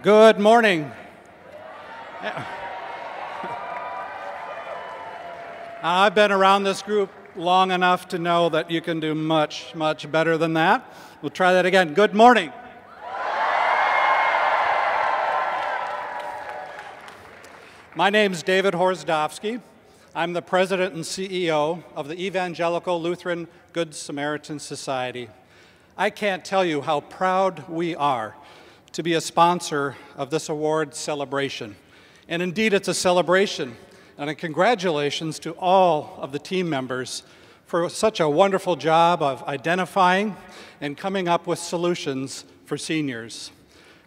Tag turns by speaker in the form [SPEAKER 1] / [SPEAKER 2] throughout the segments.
[SPEAKER 1] Good morning. I've been around this group long enough to know that you can do much, much better than that. We'll try that again. Good morning. My name's David Horsdowski. I'm the president and CEO of the Evangelical Lutheran Good Samaritan Society. I can't tell you how proud we are to be a sponsor of this award celebration. And indeed, it's a celebration. And a congratulations to all of the team members for such a wonderful job of identifying and coming up with solutions for seniors.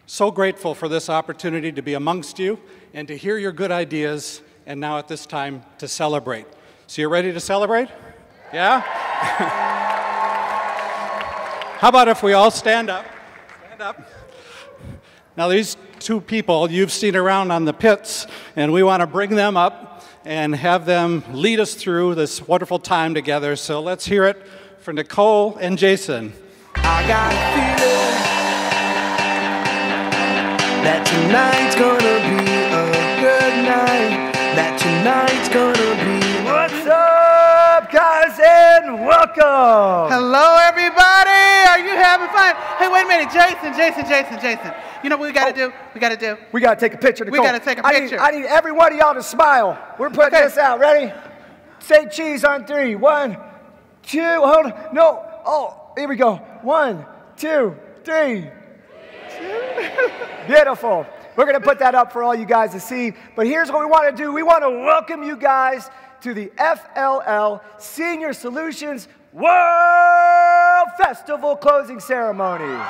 [SPEAKER 1] So grateful for this opportunity to be amongst you and to hear your good ideas, and now at this time to celebrate. So you're ready to celebrate? Yeah? How about if we all stand up? Stand up. Now these two people you've seen around on the pits, and we want to bring them up and have them lead us through this wonderful time together. So let's hear it for Nicole and Jason.
[SPEAKER 2] I got a feeling that tonight's gonna be a good night. That tonight's gonna be.
[SPEAKER 3] What's up, guys, and welcome.
[SPEAKER 4] Hello, everybody. Are you having fun? Hey, wait a minute, Jason. You know what we gotta do? We
[SPEAKER 3] gotta take a picture.
[SPEAKER 4] We gotta take a picture.
[SPEAKER 3] I need every one of y'all to smile. We're putting this out. Ready? Say cheese on 3. 1, 2. Hold on. No. Oh, here we go. 1, 2, 3. Beautiful. We're going to put that up for all you guys to see. But here's what we want to do. We want to welcome you guys to the FLL Senior Solutions World Festival closing ceremonies.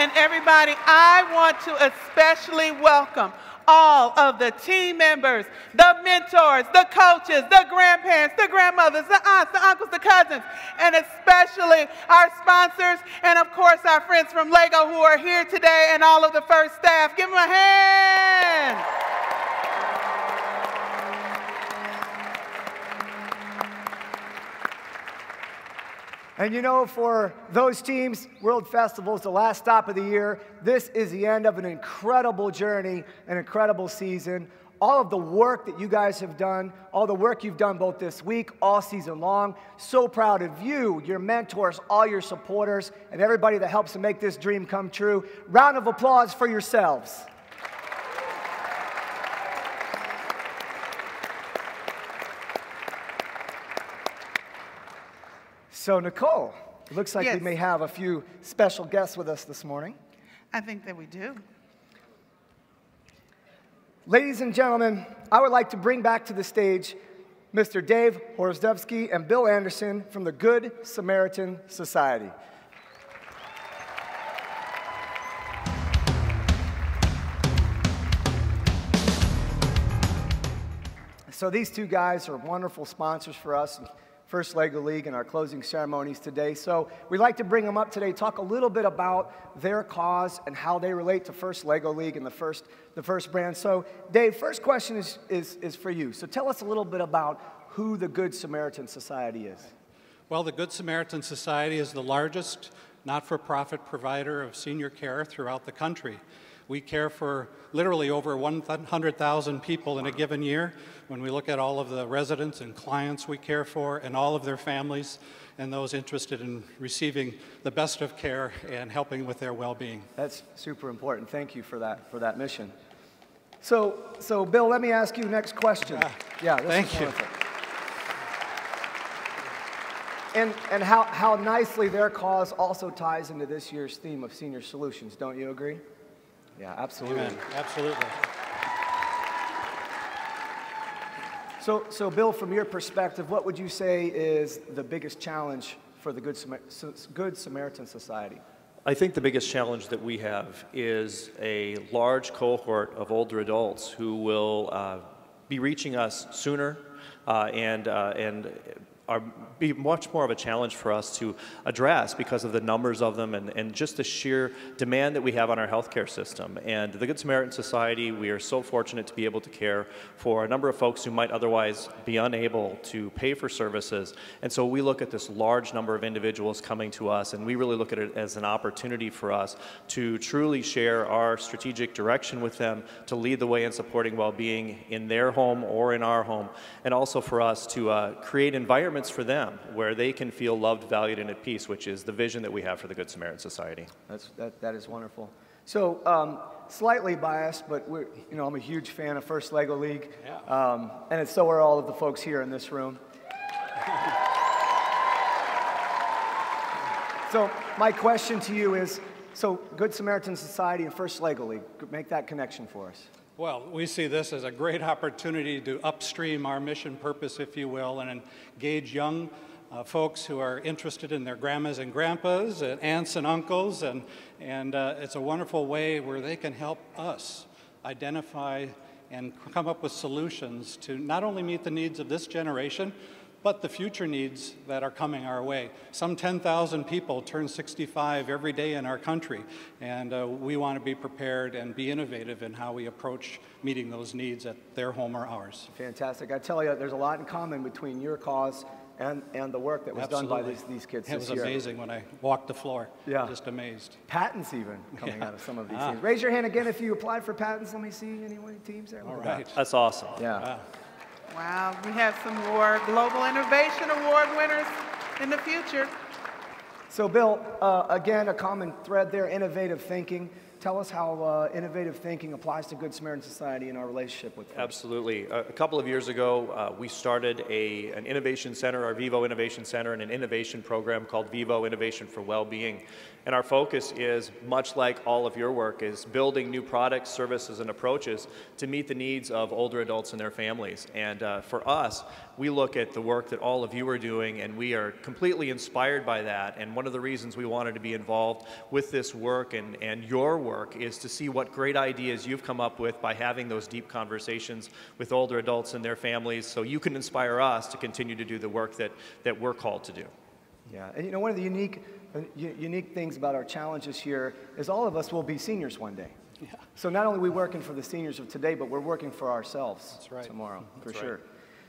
[SPEAKER 4] And everybody, I want to especially welcome all of the team members, the mentors, the coaches, the grandparents, the grandmothers, the aunts, the uncles, the cousins, and especially our sponsors and, of course, our friends from Lego who are here today and all of the first staff. Give them a hand.
[SPEAKER 3] And you know, for those teams, World Festival is the last stop of the year. This is the end of an incredible journey, an incredible season. All of the work that you guys have done, all the work you've done both this week, all season long. So proud of you, your mentors, all your supporters, and everybody that helps to make this dream come true. Round of applause for yourselves. So, Nicole, it looks like we may have a few special guests with us this morning.
[SPEAKER 4] I think that we do.
[SPEAKER 3] Ladies and gentlemen, I would like to bring back to the stage Mr. Dave Horsdowski and Bill Anderson from the Good Samaritan Society. So these two guys are wonderful sponsors for us. First Lego League and our closing ceremonies today. So we'd like to bring them up today, talk a little bit about their cause and how they relate to First Lego League and the first brand. So Dave, first question is for you. So tell us a little bit about who the Good Samaritan Society is.
[SPEAKER 1] Well, the Good Samaritan Society is the largest not-for-profit provider of senior care throughout the country. We care for literally over 100,000 people in a given year when we look at all of the residents and clients we care for and all of their families and those interested in receiving the best of care and helping with their well-being. That's
[SPEAKER 3] super important. Thank you for that mission. So Bill, let me ask you the next question.
[SPEAKER 1] Thank you.
[SPEAKER 3] And how nicely their cause also ties into this year's theme of senior solutions. Don't you agree? Yeah, absolutely.
[SPEAKER 1] Amen. Absolutely.
[SPEAKER 3] So Bill, from your perspective, what would you say is the biggest challenge for the Good Samaritan Society?
[SPEAKER 5] I think the biggest challenge that we have is a large cohort of older adults who will be reaching us sooner and be much more of a challenge for us to address because of the numbers of them and just the sheer demand that we have on our healthcare system. And the Good Samaritan Society, we are so fortunate to be able to care for a number of folks who might otherwise be unable to pay for services. And so we look at this large number of individuals coming to us, and we really look at it as an opportunity for us to truly share our strategic direction with them, to lead the way in supporting well-being in their home or in our home, and also for us to create environments for them where they can feel loved, valued, and at peace, which is the vision that we have for the Good Samaritan Society.
[SPEAKER 3] That is wonderful. So slightly biased, but I'm a huge fan of First Lego League, and so are all of the folks here in this room. So my question to you is, so Good Samaritan Society and First Lego League, make that connection for us.
[SPEAKER 1] Well, we see this as a great opportunity to upstream our mission purpose, if you will, and engage young folks who are interested in their grandmas and grandpas, and aunts and uncles, and it's a wonderful way where they can help us identify and come up with solutions to not only meet the needs of this generation, but the future needs that are coming our way. Some 10,000 people turn 65 every day in our country, and we want to be prepared and be innovative in how we approach meeting those needs at their home or ours.
[SPEAKER 3] Fantastic. I tell you, there's a lot in common between your cause and the work that was done by these kids this year.
[SPEAKER 1] It was amazing when I walked the floor.
[SPEAKER 3] Yeah.
[SPEAKER 1] Just amazed.
[SPEAKER 3] Patents even coming out of some of these teams. Raise your hand again if you applied for patents. Let me see any teams there.
[SPEAKER 1] All right.
[SPEAKER 5] That's awesome.
[SPEAKER 3] Yeah.
[SPEAKER 4] Wow, we have some more Global Innovation Award winners in the future.
[SPEAKER 3] So Bill, again, a common thread there, innovative thinking. Tell us how innovative thinking applies to Good Samaritan Society and our relationship with them.
[SPEAKER 5] Absolutely. A couple of years ago, we started an innovation center, our Vivo Innovation Center, and an innovation program called Vivo Innovation for Wellbeing. And our focus is, much like all of your work, is building new products, services, and approaches to meet the needs of older adults and their families. And for us, we look at the work that all of you are doing, and we are completely inspired by that. And one of the reasons we wanted to be involved with this work and your work is to see what great ideas you've come up with by having those deep conversations with older adults and their families, so you can inspire us to continue to do the work that we're called to do.
[SPEAKER 3] Yeah, and one of the unique things about our challenges here is all of us will be seniors one day. Yeah. So not only are we working for the seniors of today, but we're working for ourselves tomorrow, for sure. Right.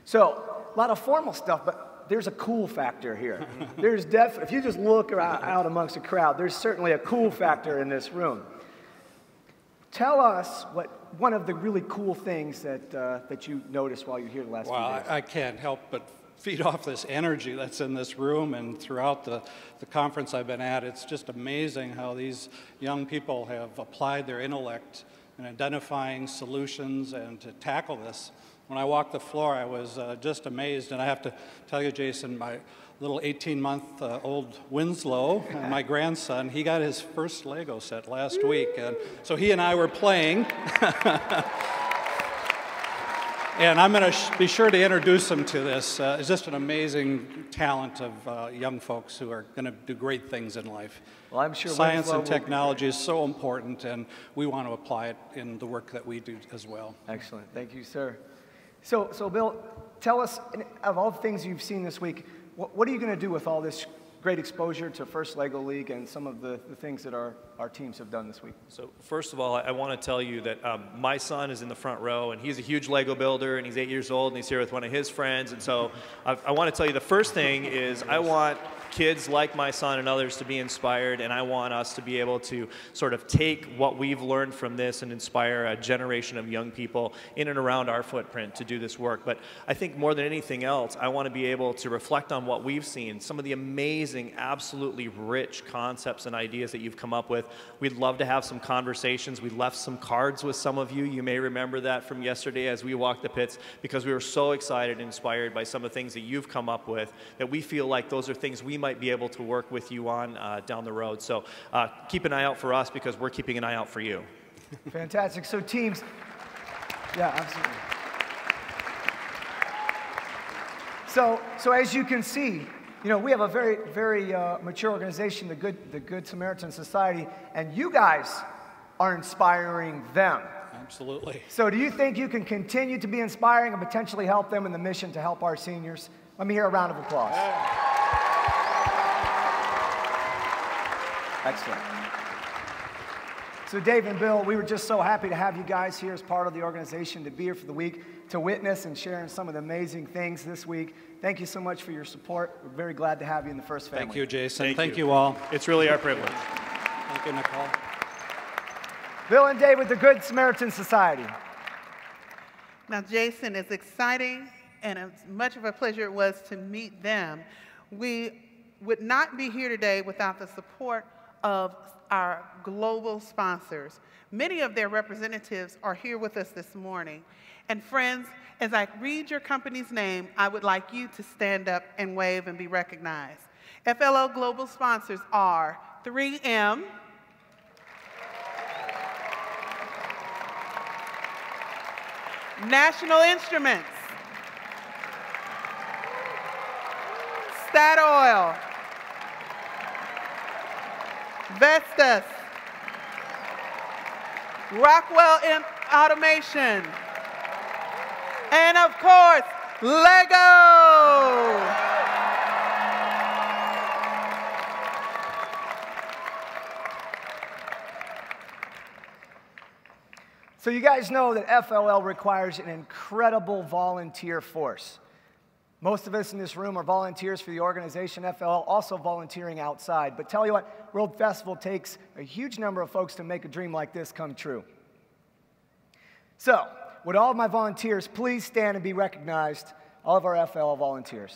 [SPEAKER 3] So a lot of formal stuff, but there's a cool factor here. There's definitely, if you just look out amongst the crowd, there's certainly a cool factor in this room. Tell us one of the really cool things that you noticed while you were here the last few days.
[SPEAKER 1] Well, I can't help but feed off this energy that's in this room and throughout the conference I've been at. It's just amazing how these young people have applied their intellect in identifying solutions and to tackle this. When I walked the floor, I was just amazed, and I have to tell you, Jason, my little 18-month-old Winslow, my grandson, he got his first Lego set last week, and so he and I were playing. And I'm going to be sure to introduce him to this. It's just an amazing talent of young folks who are going to do great things in life.
[SPEAKER 3] Well, I'm sure
[SPEAKER 1] science and technology is so important, and we want to apply it in the work that we do as well.
[SPEAKER 3] Excellent. Thank you, sir. So Bill, tell us, of all the things you've seen this week, what are you going to do with all this great exposure to First Lego League and some of the things that our teams have done this week?
[SPEAKER 5] So first of all, I want to tell you that my son is in the front row, and he's a huge Lego builder, and he's 8 years old, and he's here with one of his friends. And so I want to tell you the first thing is I want kids like my son and others to be inspired, and I want us to be able to sort of take what we've learned from this and inspire a generation of young people in and around our footprint to do this work. But I think more than anything else, I want to be able to reflect on what we've seen, some of the amazing, absolutely rich concepts and ideas that you've come up with. We'd love to have some conversations. We left some cards with some of you. You may remember that from yesterday as we walked the pits, because we were so excited and inspired by some of the things that you've come up with that we feel like those are things we might be able to work with you on down the road. So keep an eye out for us, because we're keeping an eye out for you.
[SPEAKER 3] Fantastic. So teams, yeah, absolutely. So as you can see, we have a very, very mature organization, the Good Samaritan Society, and you guys are inspiring them.
[SPEAKER 1] Absolutely.
[SPEAKER 3] So do you think you can continue to be inspiring and potentially help them in the mission to help our seniors? Let me hear a round of applause. Excellent. So Dave and Bill, we were just so happy to have you guys here as part of the organization, to be here for the week, to witness and share in some of the amazing things this week. Thank you so much for your support. We're very glad to have you in the First family.
[SPEAKER 1] Thank you, Jason.
[SPEAKER 5] Thank
[SPEAKER 1] you all.
[SPEAKER 5] It's really our privilege.
[SPEAKER 1] Thank you, Nicole.
[SPEAKER 3] Bill and Dave with the Good Samaritan Society.
[SPEAKER 4] Now, Jason, as exciting and as much of a pleasure it was to meet them, we would not be here today without the support of our global sponsors. Many of their representatives are here with us this morning. And friends, as I read your company's name, I would like you to stand up and wave and be recognized. FLL global sponsors are 3M, National Instruments, Statoil, Vestas, Rockwell Automation, and of course, Lego.
[SPEAKER 3] So you guys know that FLL requires an incredible volunteer force. Most of us in this room are volunteers for the organization FLL, also volunteering outside. But tell you what, World Festival takes a huge number of folks to make a dream like this come true. So, would all of my volunteers please stand and be recognized, all of our FLL volunteers.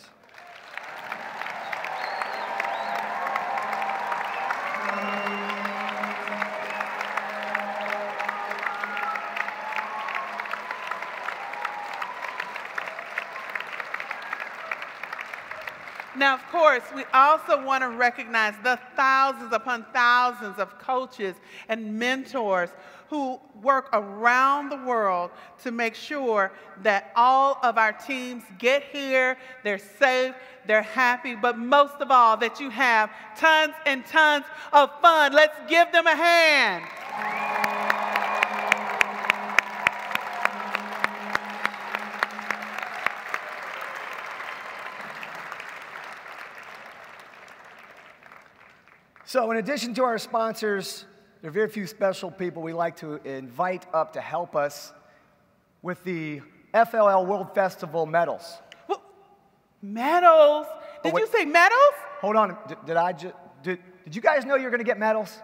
[SPEAKER 4] Now, of course, we also want to recognize the thousands upon thousands of coaches and mentors who work around the world to make sure that all of our teams get here, they're safe, they're happy, but most of all, that you have tons and tons of fun. Let's give them a hand.
[SPEAKER 3] So in addition to our sponsors, there are very few special people we like to invite up to help us with the FLL World Festival medals.
[SPEAKER 4] Well, medals? Did you say medals?
[SPEAKER 3] Hold on. Did you guys know you were going to get medals?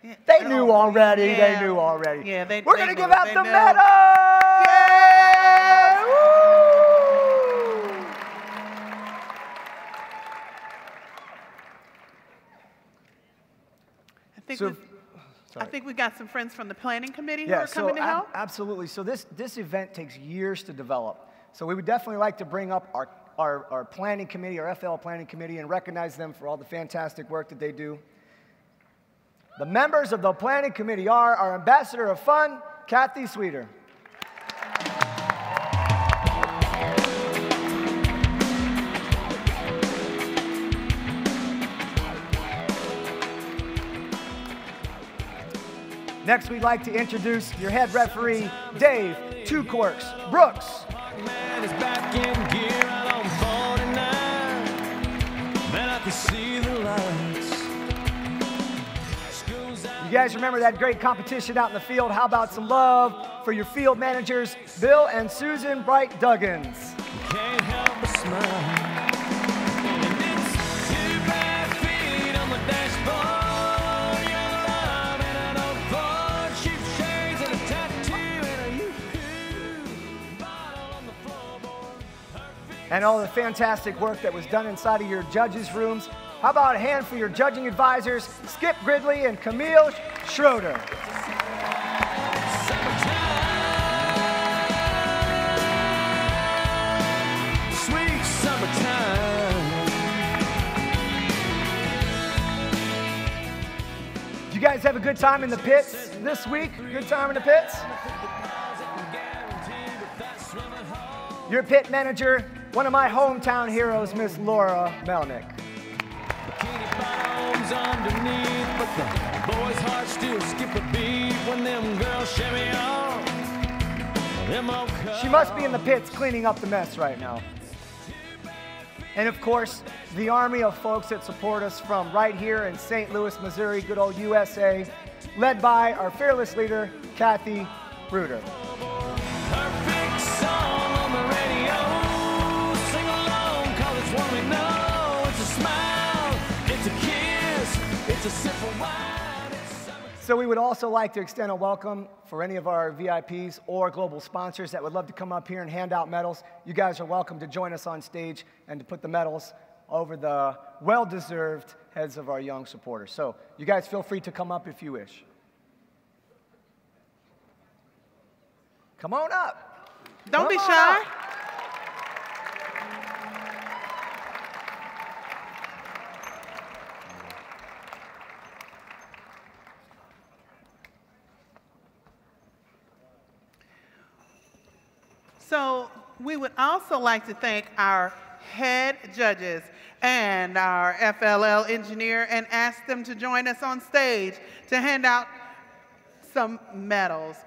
[SPEAKER 3] Yeah. They knew already.
[SPEAKER 4] Yeah.
[SPEAKER 3] They knew already.
[SPEAKER 4] Yeah,
[SPEAKER 3] we're going to give out the medals!
[SPEAKER 4] Yeah! Woo! I think we got some friends from the planning committee who are coming to help.
[SPEAKER 3] Absolutely. So this event takes years to develop. So we would definitely like to bring up our planning committee, our FL planning committee, and recognize them for all the fantastic work that they do. The members of the planning committee are our ambassador of fun, Kathy Sweeter. Next, we'd like to introduce your head referee, Dave Two Corks Brooks.
[SPEAKER 6] Man is back in gear out on 49. Man, I can see the lights.
[SPEAKER 3] You guys remember that great competition out in the field? How about some love for your field managers, Bill and Susan Bright Duggins?
[SPEAKER 6] Can't help but smile. And it's 2 bad feet on the dashboard.
[SPEAKER 3] And all the fantastic work that was done inside of your judges' rooms. How about a hand for your judging advisors, Skip Gridley and Camille Schroeder.
[SPEAKER 6] Sweet summertime.
[SPEAKER 3] Did you guys have a good time in the pits this week? Good time in the pits? Your pit manager, one of my hometown heroes, Miss Laura Melnick.
[SPEAKER 6] Bikini bottoms underneath, but the boys' hearts still skip a beat when them girls shimmy on.
[SPEAKER 3] She must be in the pits cleaning up the mess right now. And of course, the army of folks that support us from right here in St. Louis, Missouri, good old USA, led by our fearless leader, Kathy Bruder.
[SPEAKER 6] Perfect song on the radio. Sing along, 'cause it's one we know. It's a smile, it's a kiss, it's a sip of wine. It's summer.
[SPEAKER 3] So we would also like to extend a welcome for any of our VIPs or global sponsors that would love to come up here and hand out medals. You guys are welcome to join us on stage and to put the medals over the well-deserved heads of our young supporters. So you guys feel free to come up if you wish. Come on up.
[SPEAKER 4] Don't be
[SPEAKER 3] Come on
[SPEAKER 4] shy.
[SPEAKER 3] up.
[SPEAKER 4] So we would also like to thank our head judges and our FLL engineer and ask them to join us on stage to hand out some medals.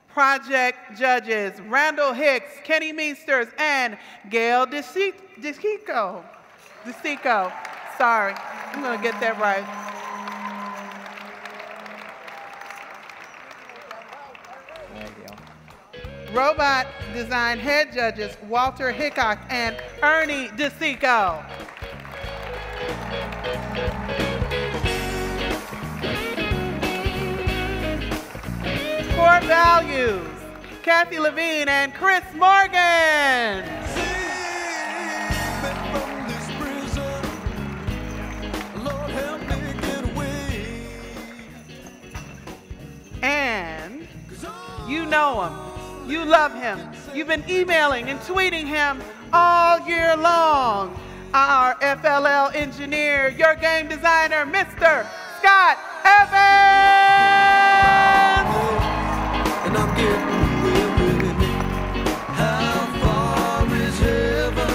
[SPEAKER 4] Project judges Randall Hicks, Kenny Meesters, and Gail DeSico. Sorry, I'm going to get that right. Robot design head judges Walter Hickok and Ernie DeSico. Core values, Kathy Levine and Chris Morgan. And you know him. You love him. You've been emailing and tweeting him all year long. Our FLL engineer, your game designer, Mr. Scott Evans.
[SPEAKER 2] And I'm getting weary. How far is heaven?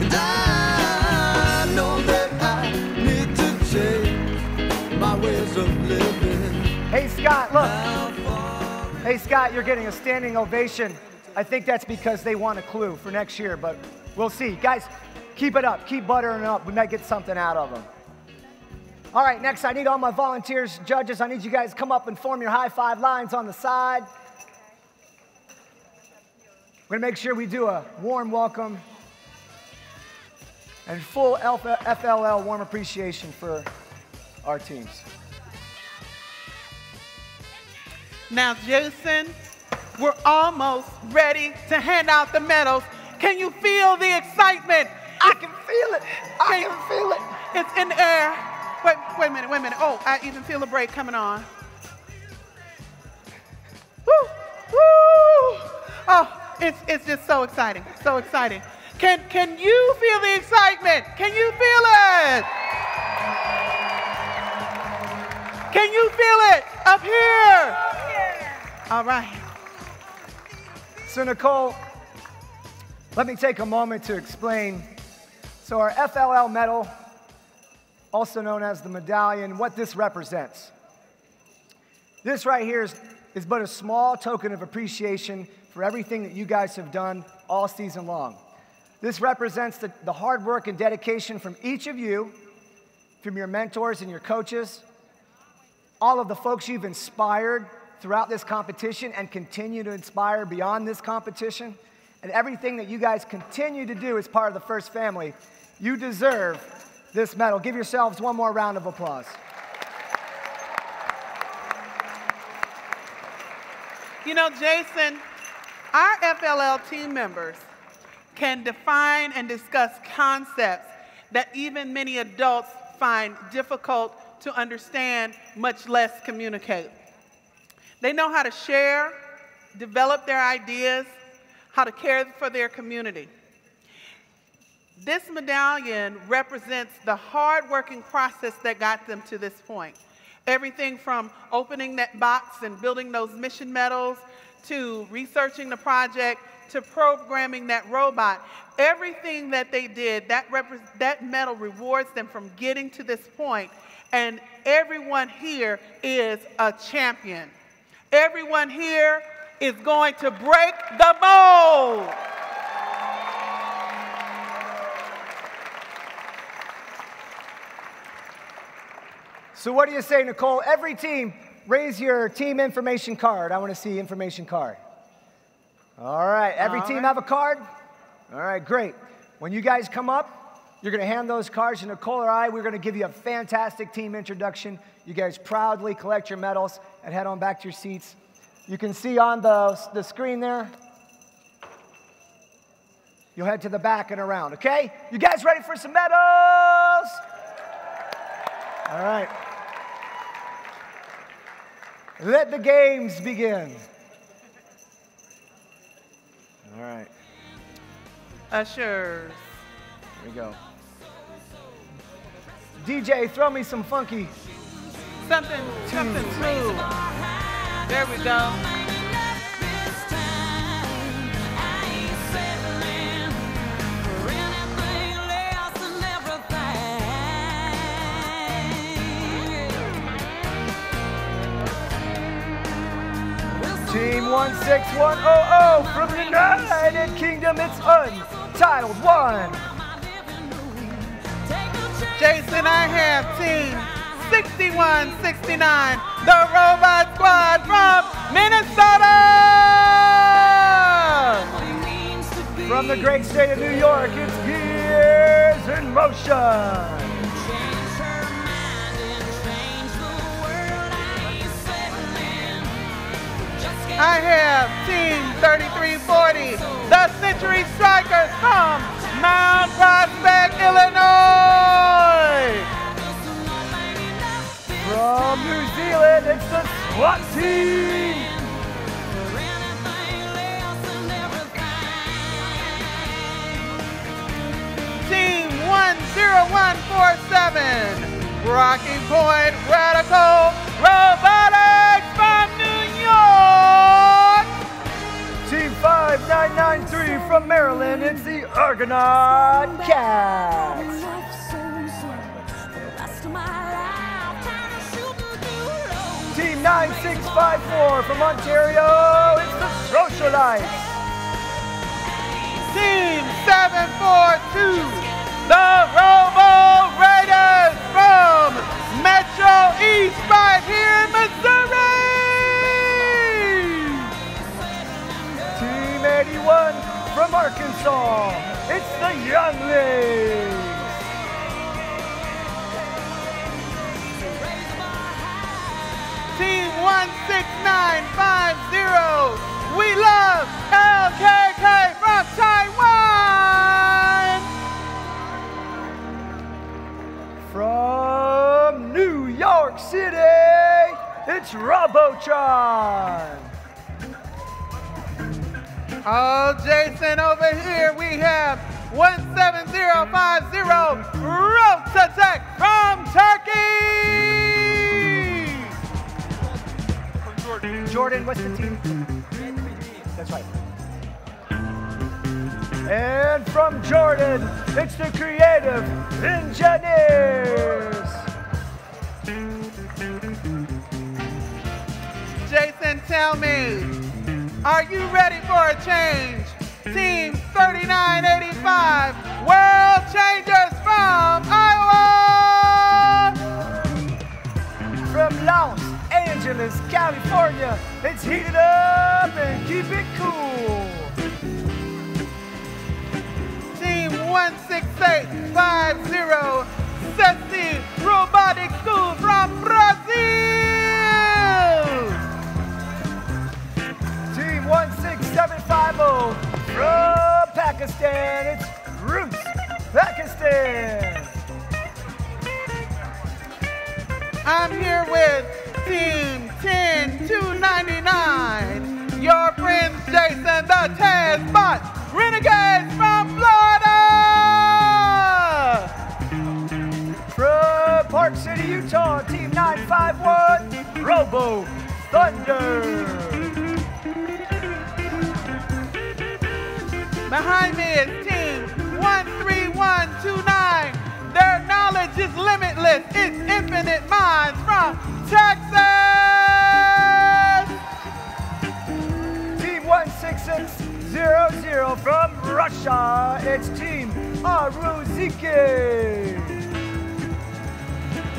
[SPEAKER 2] And I know that I need to change my ways of living.
[SPEAKER 3] Hey, Scott, look. Hey, Scott, you're getting a standing ovation. I think that's because they want a clue for next year, but we'll see. Guys, keep it up. Keep buttering it up. We might get something out of them. All right, next, I need all my volunteers, judges. I need you guys to come up and form your high five lines on the side. We're going to make sure we do a warm welcome and full FLL warm appreciation for our teams.
[SPEAKER 4] Now, Jason, we're almost ready to hand out the medals. Can you feel the excitement?
[SPEAKER 3] I can feel it. I can feel it.
[SPEAKER 4] It's in the air. Wait a minute. Oh, I even feel a break coming on. Woo, woo. Oh, it's just so exciting, so exciting. Can you feel the excitement? Can you feel it? Can you feel it up here? All right.
[SPEAKER 3] So Nicole, let me take a moment to explain. So our FLL medal, also known as the medallion, what this represents. This right here is but a small token of appreciation for everything that you guys have done all season long. This represents the hard work and dedication from each of you, from your mentors and your coaches, all of the folks you've inspired throughout this competition and continue to inspire beyond this competition, and everything that you guys continue to do as part of the First Family. You deserve this medal. Give yourselves one more round of applause.
[SPEAKER 4] You know, Jason, our FLL team members can define and discuss concepts that even many adults find difficult to understand, much less communicate. They know how to share, develop their ideas, how to care for their community. This medallion represents the hard-working process that got them to this point. Everything from opening that box and building those mission medals, to researching the project, to programming that robot. Everything that they did, that medal rewards them from getting to this point. And everyone here is a champion. Everyone here is going to break the mold.
[SPEAKER 3] So what do you say, Nicole? Every team, raise your team information card. I want to see information card. All right, every team have a card? All right, great. When you guys come up, you're going to hand those cards to Nicole or I. We're going to give you a fantastic team introduction. You guys proudly collect your medals and head on back to your seats. You can see on the screen there. You'll head to the back and around, okay? You guys ready for some medals? All right. Let the games begin. All right.
[SPEAKER 4] Ushers.
[SPEAKER 3] Here we go. DJ, throw me some funky.
[SPEAKER 4] Something smooth. There we go.
[SPEAKER 3] Team 16100 from the United Kingdom, it's Untitled One.
[SPEAKER 4] Jason, I have team 6169, the Robot Squad from Minnesota.
[SPEAKER 3] From the great state of New York, it's Gears in Motion.
[SPEAKER 4] I have team 3340, the Century Strikers from Mount Prospect, Illinois.
[SPEAKER 3] From New Zealand, it's the SWAT team.
[SPEAKER 4] Team 10147, Rocky Point Radical Robotics from New York.
[SPEAKER 3] Team 5993 from Maryland, it's the Argonaut Cats. Team 9654 from Ontario, it's the Socialites.
[SPEAKER 4] Team 742, the Robo Raiders from Metro East right here in Missouri.
[SPEAKER 3] Team 81 from Arkansas, it's the Younglings.
[SPEAKER 4] Team 16950, we love LKK from Taiwan.
[SPEAKER 3] From New York City, it's Robotron.
[SPEAKER 4] Oh, Jason, over here we have 17050, Rotatech from Turkey.
[SPEAKER 3] Jordan, what's the team? That's right. And from Jordan, it's the Creative Engineers.
[SPEAKER 4] Jason, tell me, are you ready for a change? Team 3985, World Changers from Iowa.
[SPEAKER 3] From Los Angeles, California, it's Heat It Up and Keep It Cool.
[SPEAKER 4] Team 16850, Sexy Robotic School from Brazil.
[SPEAKER 3] Team 16750 from Pakistan, it's Roots Pakistan.
[SPEAKER 4] I'm here with Team 10299, your friends Jason the Tazbot Renegades from Florida.
[SPEAKER 3] From Park City, Utah, Team 951, Robo Thunder.
[SPEAKER 4] Behind me is Team 13129. Their knowledge is limitless. It's infinite minds from Texas.
[SPEAKER 3] Team 16600 from Russia, it's Team Aruziki.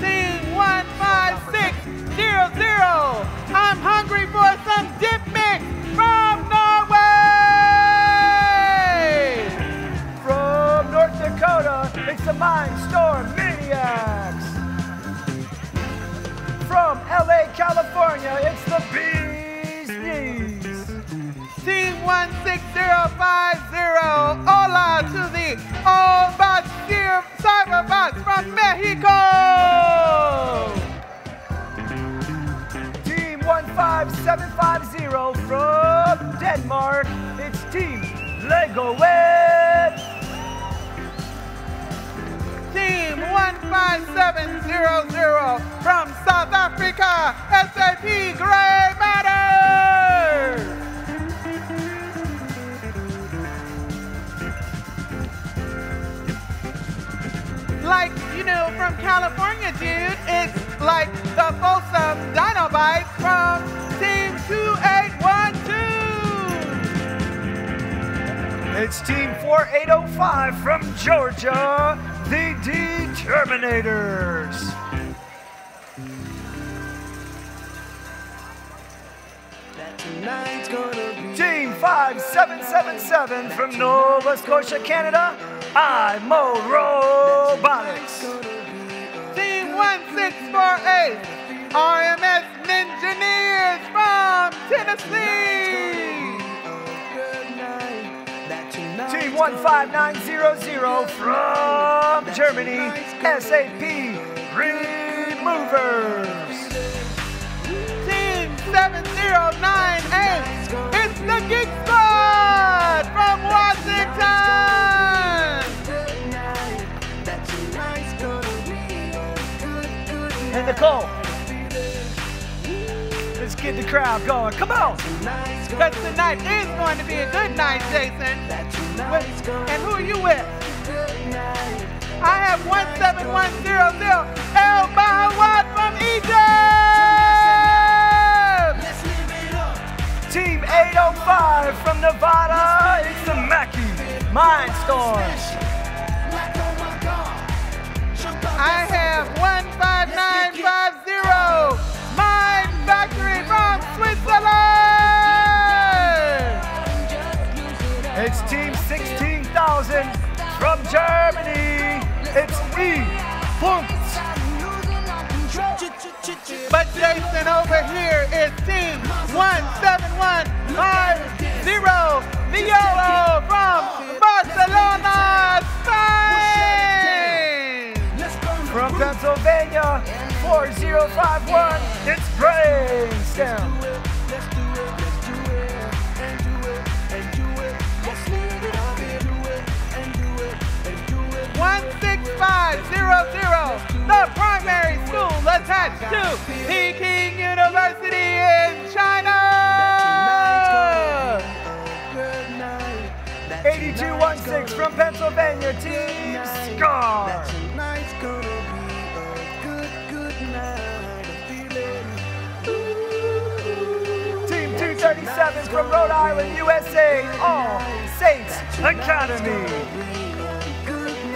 [SPEAKER 4] Team 155 I'm hungry for some dip mix from Norway.
[SPEAKER 3] From North Dakota, it's the Mindstorm Maniacs. From LA, California, it's the Bees Knees.
[SPEAKER 4] Team 16050, hola to the All Box Cyberbox from Mexico.
[SPEAKER 3] Team 15750 from Denmark, it's Team Lego Web.
[SPEAKER 4] Team 15700 from South Africa, SAP Gray Matter. Like, you know, from California, dude, it's like the Folsom Dinobite from Team 2812.
[SPEAKER 3] It's Team 4805 from Georgia, the Determinators. Team 5777 from Nova Scotia, Canada, IMO Robotics.
[SPEAKER 4] Team 1648, RMS Engineers from Tennessee.
[SPEAKER 3] Team 15900 from Germany, SAP Removers.
[SPEAKER 4] Team 7098, it's the Geek Squad from Washington.
[SPEAKER 3] And Nicole, let's get the crowd going. Come on!
[SPEAKER 4] Because tonight is going to be a good night, Jason. And who are you with? I have 17100, El Bahawat from Egypt.
[SPEAKER 3] Team 805 from Nevada, it's the Mackie Mindstorms.
[SPEAKER 4] I have 15950, Mind Factory from Switzerland.
[SPEAKER 3] It's Team 16,000 from Germany. It's E-Punkt.
[SPEAKER 4] But Jason over here is Team 17150, Violo from Barcelona, Spain.
[SPEAKER 3] From Pennsylvania, 4051, it's Brainstem.
[SPEAKER 4] 16500, the primary school attached to Peking University in China.
[SPEAKER 3] 8216 from Pennsylvania, Team Scar. Team 237 from Rhode Island, USA, All Saints Academy.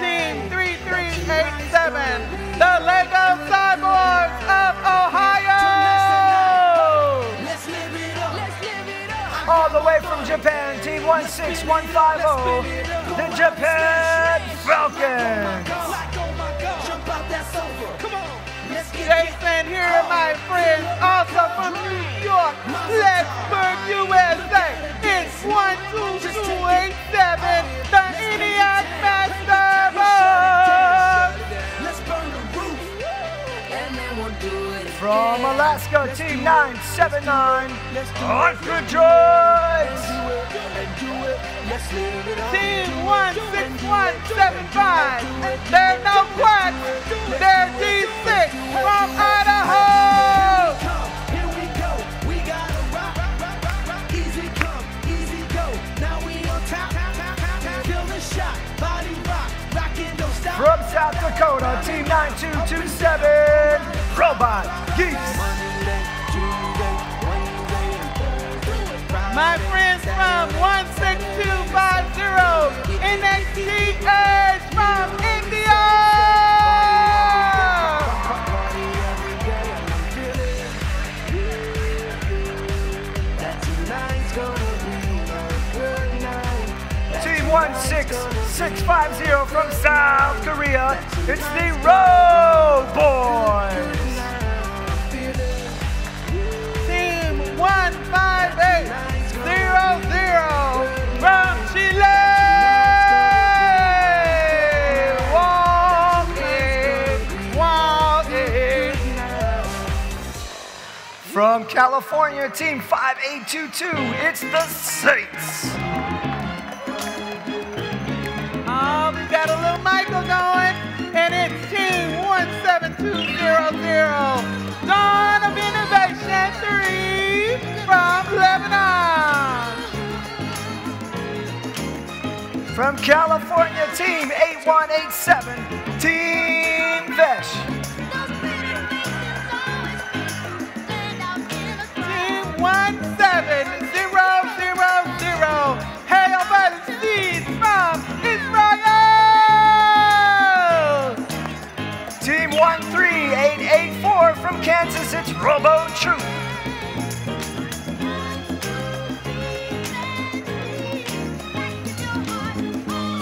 [SPEAKER 4] Team 3387, the Lego Cyborgs of Ohio.
[SPEAKER 3] All the way from Japan, Team 16150, the Japan Falcons.
[SPEAKER 4] Jason, here are my friends, also from New York, Leesburg, USA. It's 12287, the ENIAC Master Box.
[SPEAKER 3] From Alaska, Team 979, Ultra Droids.
[SPEAKER 4] Team 16175, they're no quacks, they're D6 from Idaho.
[SPEAKER 6] Here we go, we gotta rock, easy come, easy go. Now we on top, kill the shot, body rock, rockin' don't stop.
[SPEAKER 3] From South Dakota, Team 9227, Robot Geeks.
[SPEAKER 4] My friends from 16250, NXT Edge from India.
[SPEAKER 3] Team 16650 from South Korea, it's the Road Boys.
[SPEAKER 4] Team 15800 from Chile.
[SPEAKER 3] From California, Team 5822, it's the Saints.
[SPEAKER 4] Oh, we got a little Michael going, and it's Team 17200, Dawn of Innovation 3 from Lebanon.
[SPEAKER 3] From California, Team 8187, Team Vesh.
[SPEAKER 4] Team 17000, Hail Valseed from Israel.
[SPEAKER 3] Team 13884 from Kansas, it's Robo Troop.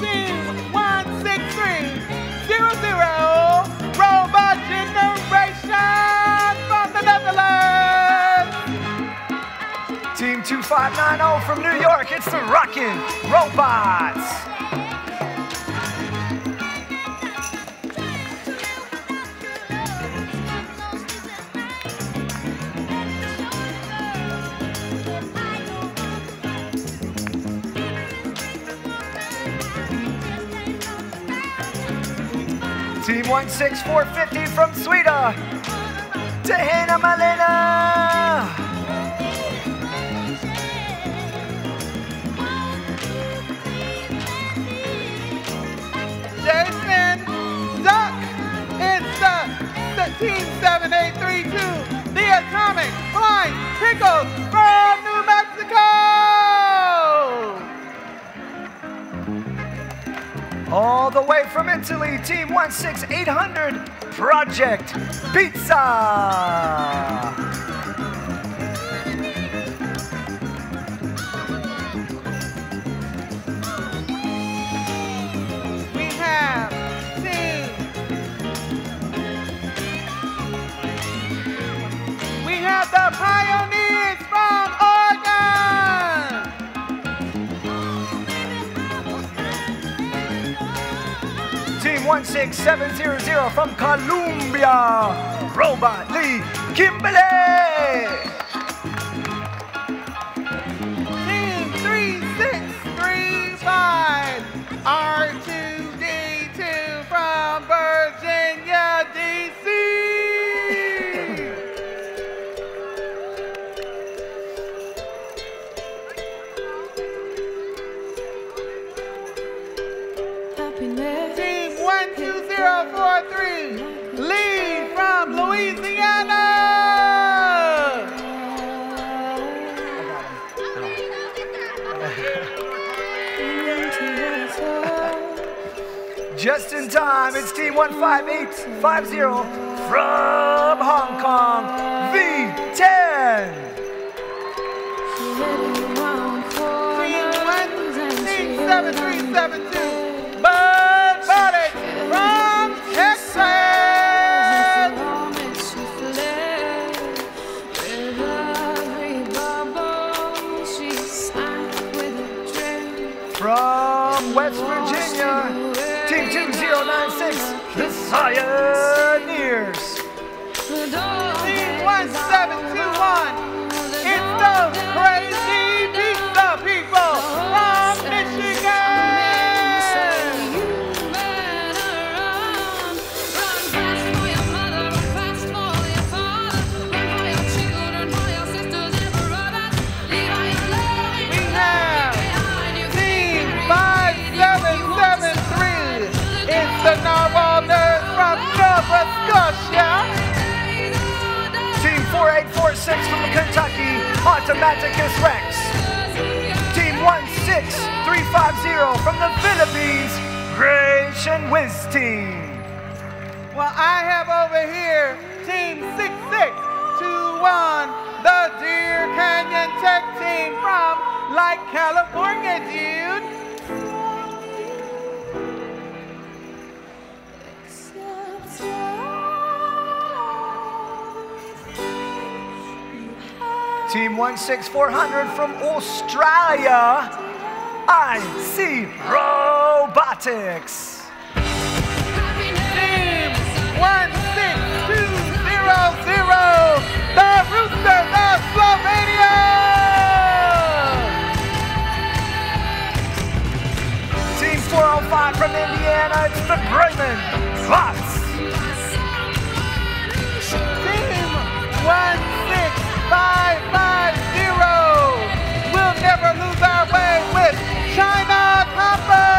[SPEAKER 4] Team 16300, Robot Generation from the Netherlands.
[SPEAKER 3] Team 2590 from New York, it's the Rockin' Robots. Team 16450 from Sweden, Tehena Malena.
[SPEAKER 4] Jason Duck, it's the Team 7832, the Atomic Flying Pickles from New Mexico.
[SPEAKER 3] All the way from Italy, Team 16800, Project Pizza.
[SPEAKER 4] We have the Pioneers from Oregon.
[SPEAKER 3] Team 16700 from Colombia, Robot Lee Kimberly.
[SPEAKER 4] Team 3635, R2D2 from Virginia, DC. Team 12043, Lee from Louisiana.
[SPEAKER 3] Just in time, it's Team 15850 from Hong Kong, V10.
[SPEAKER 4] Team 17372, Bud Buddy from Texas.
[SPEAKER 3] From West Virginia, Team 2096, the Pioneers.
[SPEAKER 4] Team 1721, it's those crazy pizza people from Michigan. We have Team 5773, it's the Narwhal Nerds from Nova Scotia.
[SPEAKER 3] Team 4846 from Kentucky, Automaticus Rex. Team 16350 from the Philippines, Creation Wiz Team.
[SPEAKER 4] Well, I have over here Team 6621, the Deer Canyon Tech Team from, like, California, dude.
[SPEAKER 3] Team 16400 from Australia, IC Robotics.
[SPEAKER 4] Team 16200, the Roosters of Slovenia.
[SPEAKER 3] Team 405 from Indiana, it's the Bremen Bots.
[SPEAKER 4] Team 16550, we'll never lose our way with China Compass.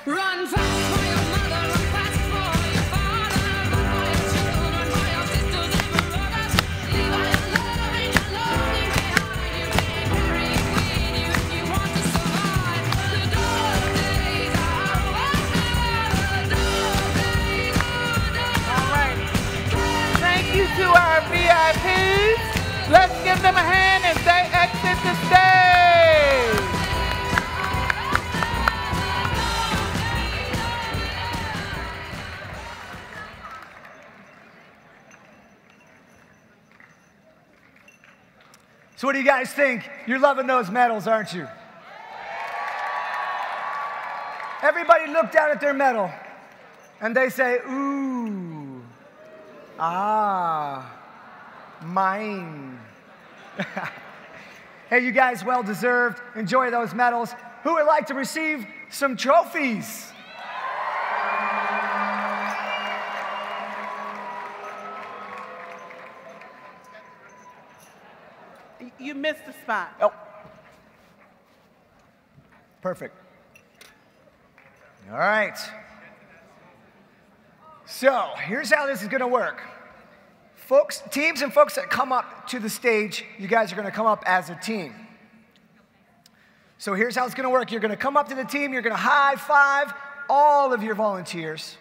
[SPEAKER 7] Run fast for your mother, run fast for your father, run for your children, for your sisters and brothers. Leave all your love and your longing behind. You can't carry it with you if you want to survive. The dark days are over. The dark days are done.
[SPEAKER 4] All right. Thank you to our VIPs. Let's give them a hand as they exit the stage.
[SPEAKER 3] So what do you guys think? You're loving those medals, aren't you? Everybody look down at their medal and they say, ooh, ah, mine. Hey, you guys, well deserved. Enjoy those medals. Who would like to receive some trophies?
[SPEAKER 4] You missed the spot.
[SPEAKER 3] Oh. Perfect. All right. So here's how this is going to work. Folks, teams and folks that come up to the stage, you guys are going to come up as a team. So here's how it's going to work. You're going to come up to the team. You're going to high five all of your volunteers.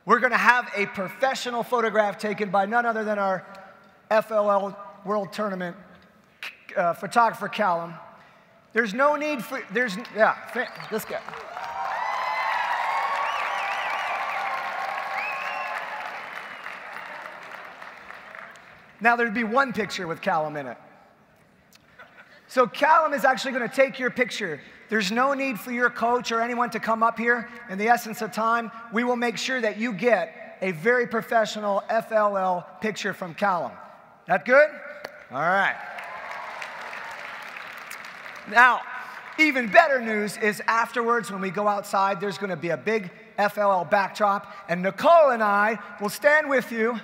[SPEAKER 3] We're going to have a professional photograph taken by none other than our FLL World Tournament photographer, Callum. There's no need for, this guy. Now there'd be one picture with Callum in it. So Callum is actually going to take your picture. There's no need for your coach or anyone to come up here. In the essence of time, we will make sure that you get a very professional FLL picture from Callum. That good? All right. Now, even better news is afterwards when we go outside, there's going to be a big FLL backdrop, and Nicole and I will stand with you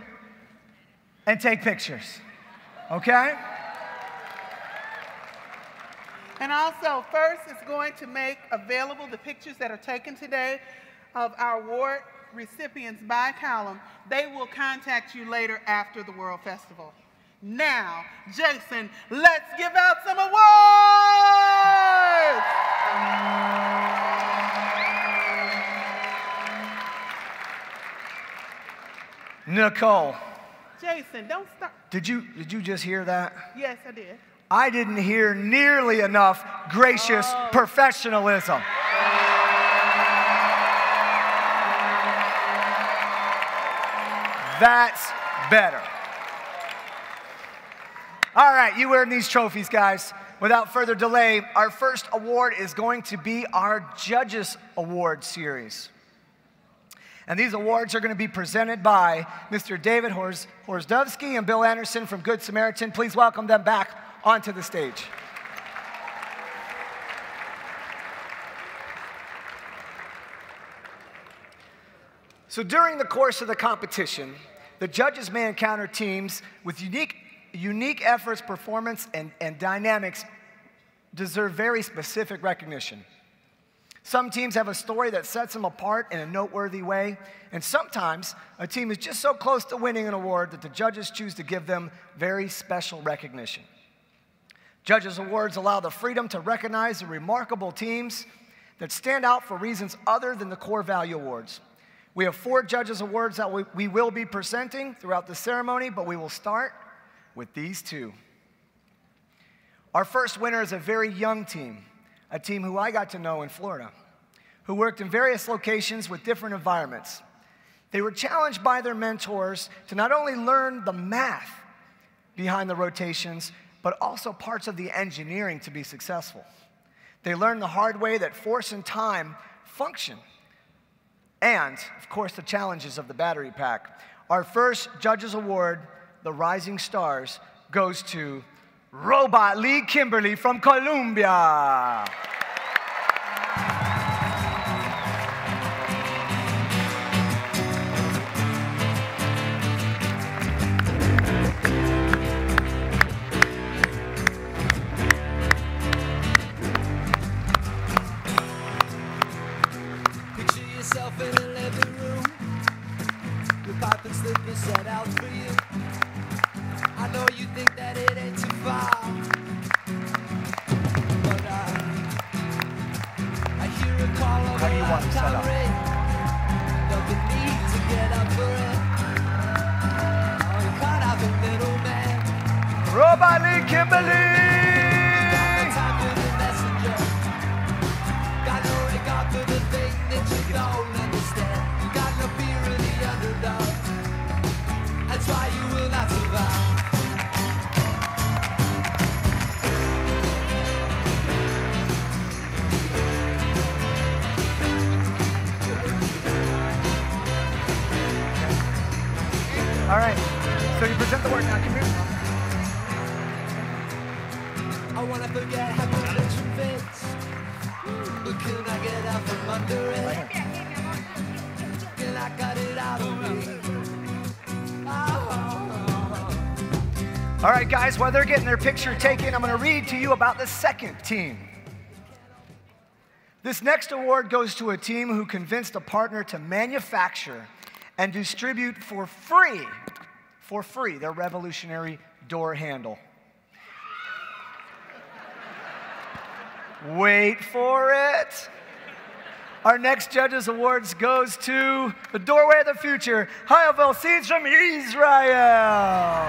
[SPEAKER 3] and take pictures, okay?
[SPEAKER 4] And also, First is going to make available the pictures that are taken today of our award recipients by Callum. They will contact you later after the World Festival. Now, Jason, let's give out some awards!
[SPEAKER 3] Nicole.
[SPEAKER 4] Jason, don't stop.
[SPEAKER 3] Did you just hear that?
[SPEAKER 4] Yes, I did.
[SPEAKER 3] I didn't hear nearly enough gracious professionalism. That's better. All right, you wearing these trophies, guys. Without further delay, our first award is going to be our Judges Award Series. And these awards are going to be presented by Mr. David Horsdowski and Bill Anderson from Good Samaritan. Please welcome them back onto the stage. So during the course of the competition, the judges may encounter teams with unique efforts, performance, and dynamics deserve very specific recognition. Some teams have a story that sets them apart in a noteworthy way, and sometimes a team is just so close to winning an award that the judges choose to give them very special recognition. Judges' awards allow the freedom to recognize the remarkable teams that stand out for reasons other than the core value awards. We have 4 judges' awards that we will be presenting throughout the ceremony, but we will start with these 2. Our first winner is a very young team, a team who I got to know in Florida, who worked in various locations with different environments. They were challenged by their mentors to not only learn the math behind the rotations, but also parts of the engineering to be successful. They learned the hard way that force and time function, and, of course, the challenges of the battery pack. Our first Judges Award, the Rising Stars, goes to Robot Lee Kimberly from Colombia.
[SPEAKER 6] Picture yourself in a living room, your pipe and slippers set out for you. I know you think that it ain't too far, but I hear a call of
[SPEAKER 3] How do you want it set up?
[SPEAKER 6] Felt the need to get up for it. Oh, you cut out the middleman.
[SPEAKER 3] Robot Lee Kimberly!
[SPEAKER 6] Time for the messenger. Got no regard for the thing that you don't understand. Got no fear of the underdog. That's why you will not survive.
[SPEAKER 3] All right, so you present the work now. Come here.
[SPEAKER 6] I wanna forget how religion fits, but can I get out from under it? Can I cut it out of me? Oh.
[SPEAKER 3] All right, guys, while they're getting their picture taken, I'm going to read to you about the second team. This next award goes to a team who convinced a partner to manufacture and distribute for free, their revolutionary door handle. Wait for it. Our next Judges Awards goes to the Doorway of the Future, Hayavel Seeds from Israel.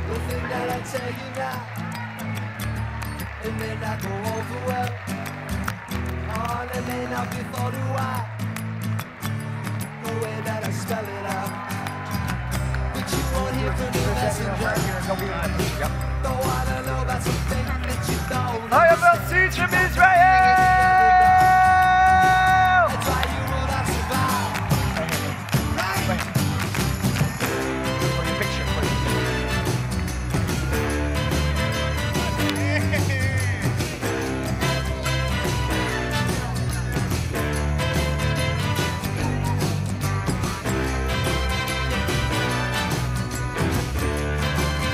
[SPEAKER 6] The thing that I tell you now, it may not go over well. Oh, it may not be thought of why. The way that I spell it out. But you won't hear from the messenger. Don't wanna know about something that you don't
[SPEAKER 3] Hayavel Seeds from Israel.
[SPEAKER 6] That's why you will not survive.
[SPEAKER 3] For your picture, please.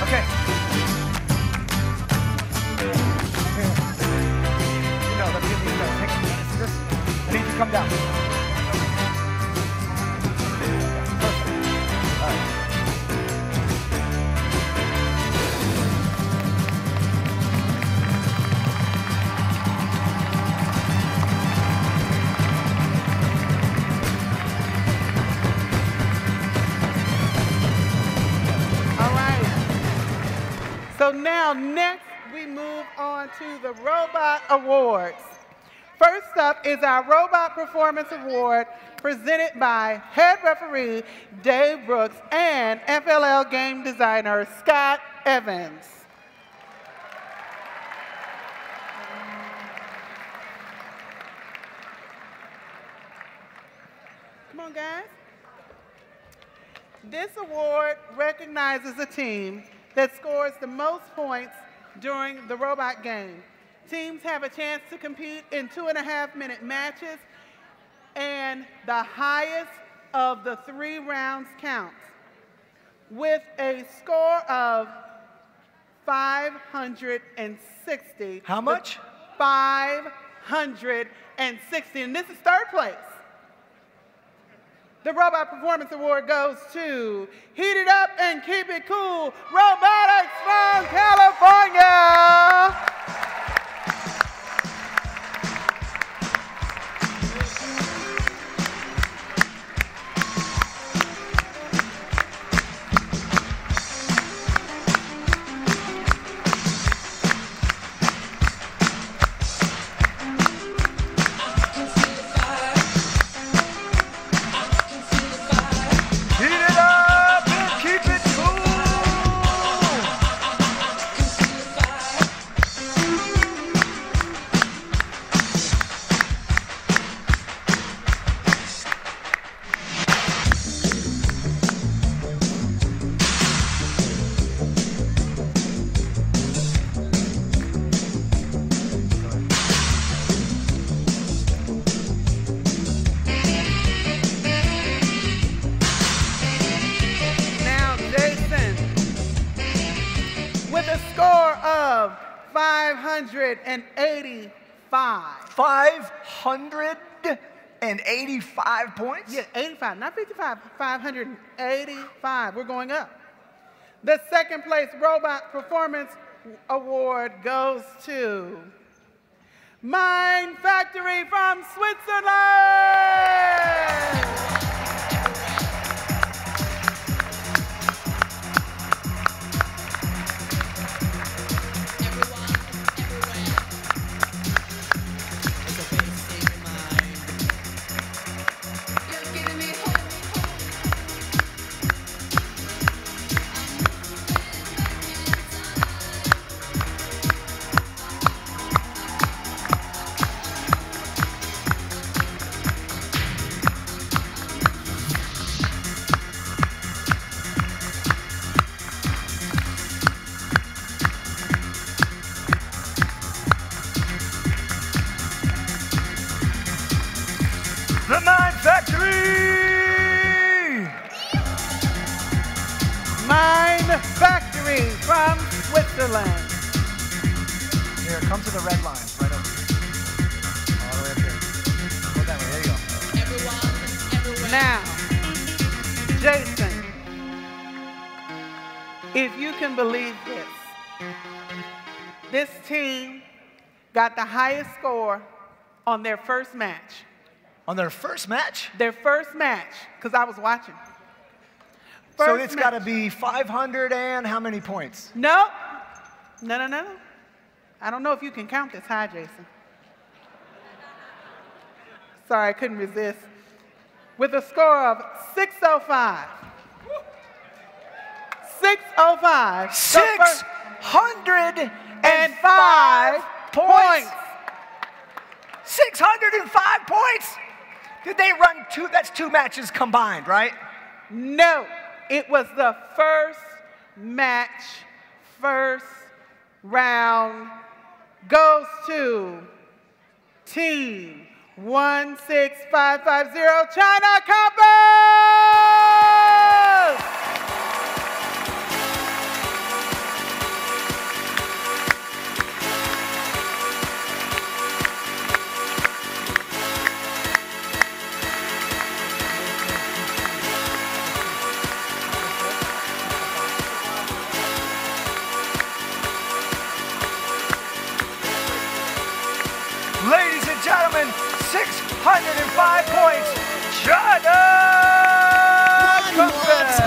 [SPEAKER 3] Okay. Let me get these guys. Take this. I need you to come down. Perfect. All right.
[SPEAKER 4] All right. So now, next, we move on to the Robot Awards. First up is our Robot Performance Award, presented by head referee Dave Brooks and FLL game designer Scott Evans. Come on, guys. This award recognizes a team that scores the most points during the robot game. Teams have a chance to compete in 2.5-minute matches, and the highest of the 3 rounds counts. With a score of 560.
[SPEAKER 3] How much?
[SPEAKER 4] 560, and this is third place. The Robot Performance Award goes to Heat It Up and Keep It Cool Robotics from California.
[SPEAKER 3] Heat it up and keep it cool.
[SPEAKER 4] Now, Jason, with a score of 585.
[SPEAKER 3] 585 points?
[SPEAKER 4] Yeah, 85, not 55, 585. We're going up. The second place Robot Performance Award goes to Mind Factory from Switzerland.
[SPEAKER 7] You're giving me hope.
[SPEAKER 3] The Mind Factory!
[SPEAKER 4] Mind Factory from Switzerland.
[SPEAKER 3] Here, come to the red line, right over here. All the way up here. Go that way, there you go.
[SPEAKER 4] Now, Jason, if you can believe this team got the highest score on their first match.
[SPEAKER 3] On their first match?
[SPEAKER 4] Their first match, because I was watching.
[SPEAKER 3] So
[SPEAKER 4] First
[SPEAKER 3] it's got to
[SPEAKER 4] match.
[SPEAKER 3] be 500 and how many points?
[SPEAKER 4] No. No. I don't know if you can count this high, Jason. Sorry, I couldn't resist. With a score of 605. 605. The first-
[SPEAKER 3] 605 points. 605 points? Did they run two? That's two matches combined, right?
[SPEAKER 4] No, it was the first match, first round goes to Team 16550 China Compass!
[SPEAKER 3] Ladies and gentlemen, 605 points. China Compass.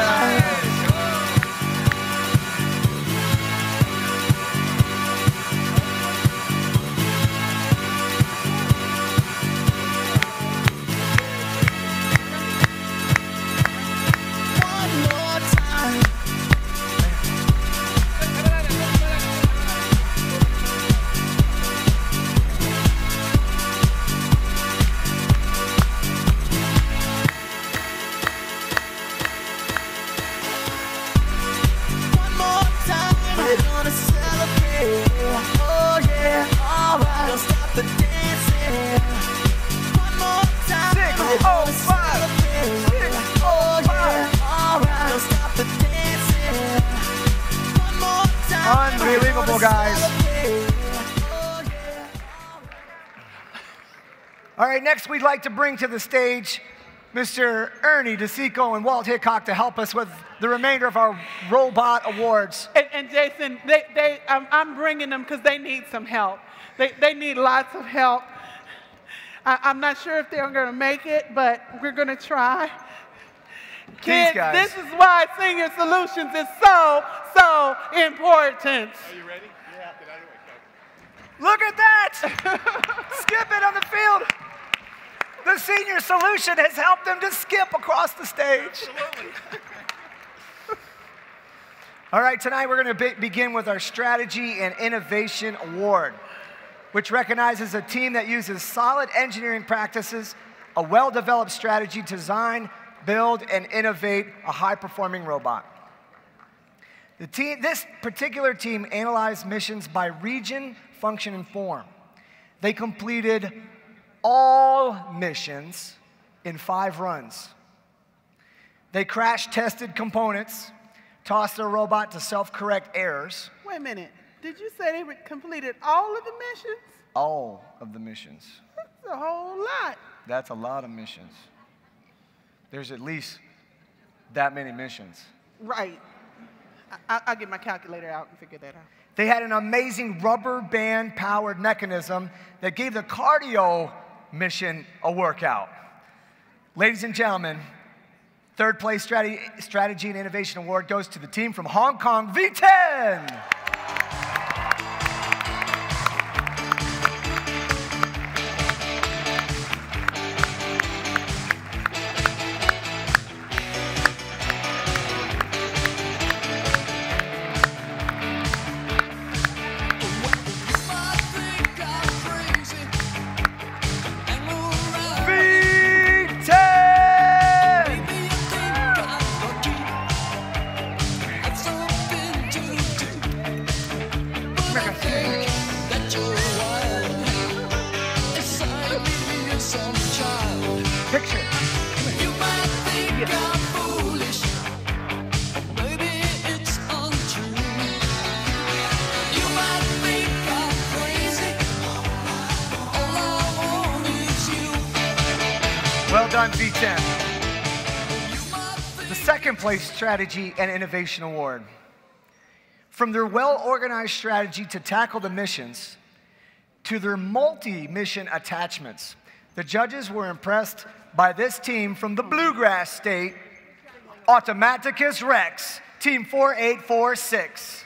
[SPEAKER 3] Unbelievable, guys. All right, next we'd like to bring to the stage Mr. Ernie DeSico and Walt Hickok to help us with the remainder of our robot awards.
[SPEAKER 4] And Jason, I'm bringing them because they need some help. They need lots of help. I'm not sure if they're going to make it, but we're going to try. Kids,
[SPEAKER 3] guys.
[SPEAKER 4] this is why Senior Solutions is so important.
[SPEAKER 8] Are you ready? Yeah, get out of the way,
[SPEAKER 3] Look at that! Skip it on the field. The Senior Solution has helped them to skip across the stage.
[SPEAKER 8] Absolutely.
[SPEAKER 3] All right, tonight we're going to begin with our Strategy and Innovation Award, which recognizes a team that uses solid engineering practices, a well-developed strategy to design, build, and innovate a high-performing robot. This particular team analyzed missions by region, function, and form. They completed all missions in 5 runs. They crash-tested components, tossed their robot to self-correct errors.
[SPEAKER 4] Wait a minute. Did you say they completed all of the missions?
[SPEAKER 3] All of the missions.
[SPEAKER 4] That's a whole lot.
[SPEAKER 3] That's a lot of missions. There's at least that many missions.
[SPEAKER 4] Right. I'll get my calculator out and figure that out.
[SPEAKER 3] They had an amazing rubber band powered mechanism that gave the cardio mission a workout. Ladies and gentlemen, third place strategy and innovation award goes to the team from Hong Kong, V10. Well done, V10. The second place Strategy and Innovation Award. From their well-organized strategy to tackle the missions, to their multi-mission attachments, the judges were impressed by this team from the Bluegrass State, Automaticus Rex, Team 4846.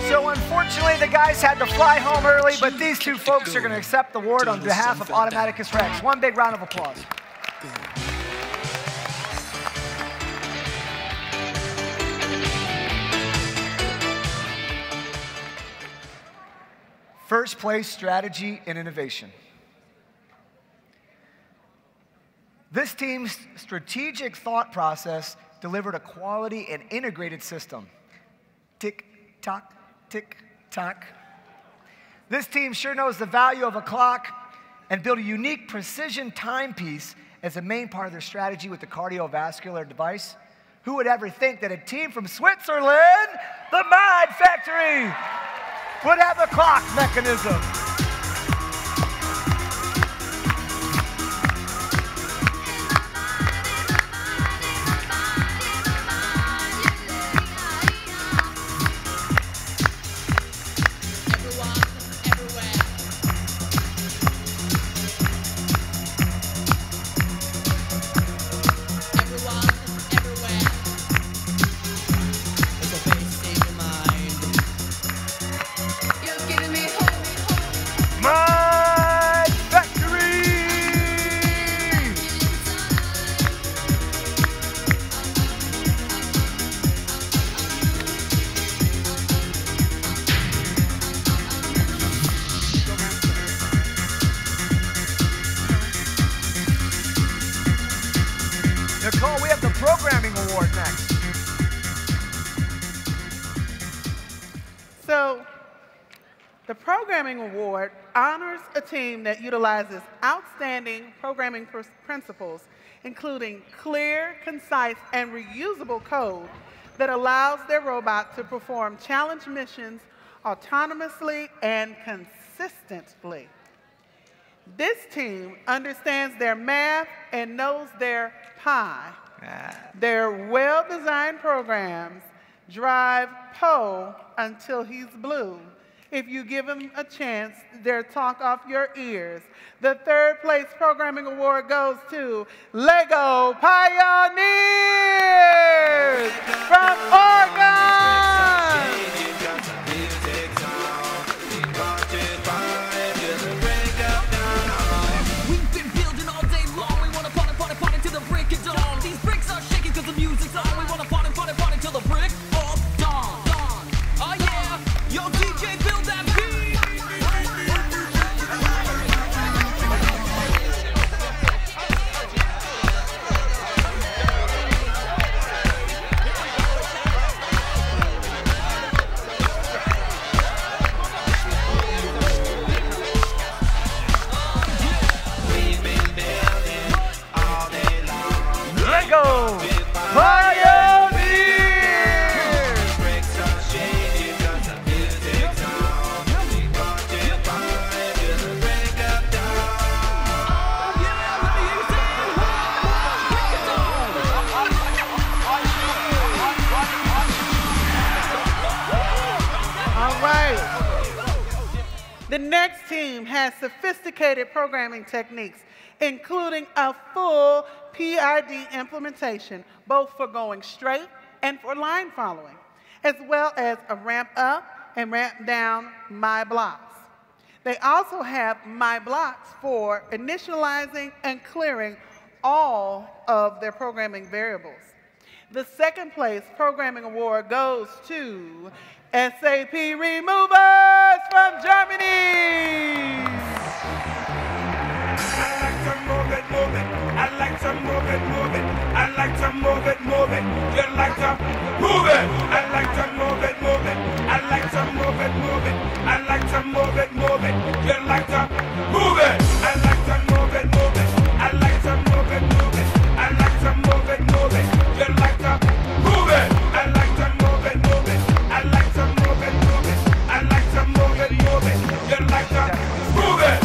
[SPEAKER 3] So unfortunately, the guys had to fly home early, but these two folks are going to accept the award on behalf of Automaticus Rex. One big round of applause. First place Strategy and Innovation. This team's strategic thought process delivered a quality and integrated system. Tick, tock, tick, tock. This team sure knows the value of a clock and built a unique precision timepiece as a main part of their strategy with the cardiovascular device. Who would ever think that a team from Switzerland, the Mod Factory, would have the clock mechanism?
[SPEAKER 7] You're giving me hope.
[SPEAKER 4] The Programming Award honors a team that utilizes outstanding programming principles, including clear, concise, and reusable code that allows their robot to perform challenge missions autonomously and consistently. This team understands their math and knows their pi. Their well-designed programs drive Poe until he's blue. If you give him a chance, they'll talk off your ears. The third place programming award goes to Lego Pioneers from Oregon.
[SPEAKER 6] We've been building all day long. We wanna party, party, party till the break of dawn. These bricks are shaking 'cause the music's on. We wanna party, party, party till the break of dawn. Oh yeah, yo DJ, build that beat.
[SPEAKER 3] Lego Pioneers!
[SPEAKER 4] All right. The next team has sophisticated programming techniques, including a full PID implementation, both for going straight and for line following, as well as a ramp up and ramp down my blocks. They also have my blocks for initializing and clearing all of their programming variables. The second place programming award goes to SAP Removers from Germany.
[SPEAKER 9] I like to move it, move it. I like to move it, move it. You like to move it. I like to move it, move it. I like to move it, move it. I like to move it, move it. You like to move it. I like to move it, move it. I like to move it, move it. I like to move it, move it. You like to move it. I like to move it, move it. I like to move it, move it. I like to move it, move it. You like to move it.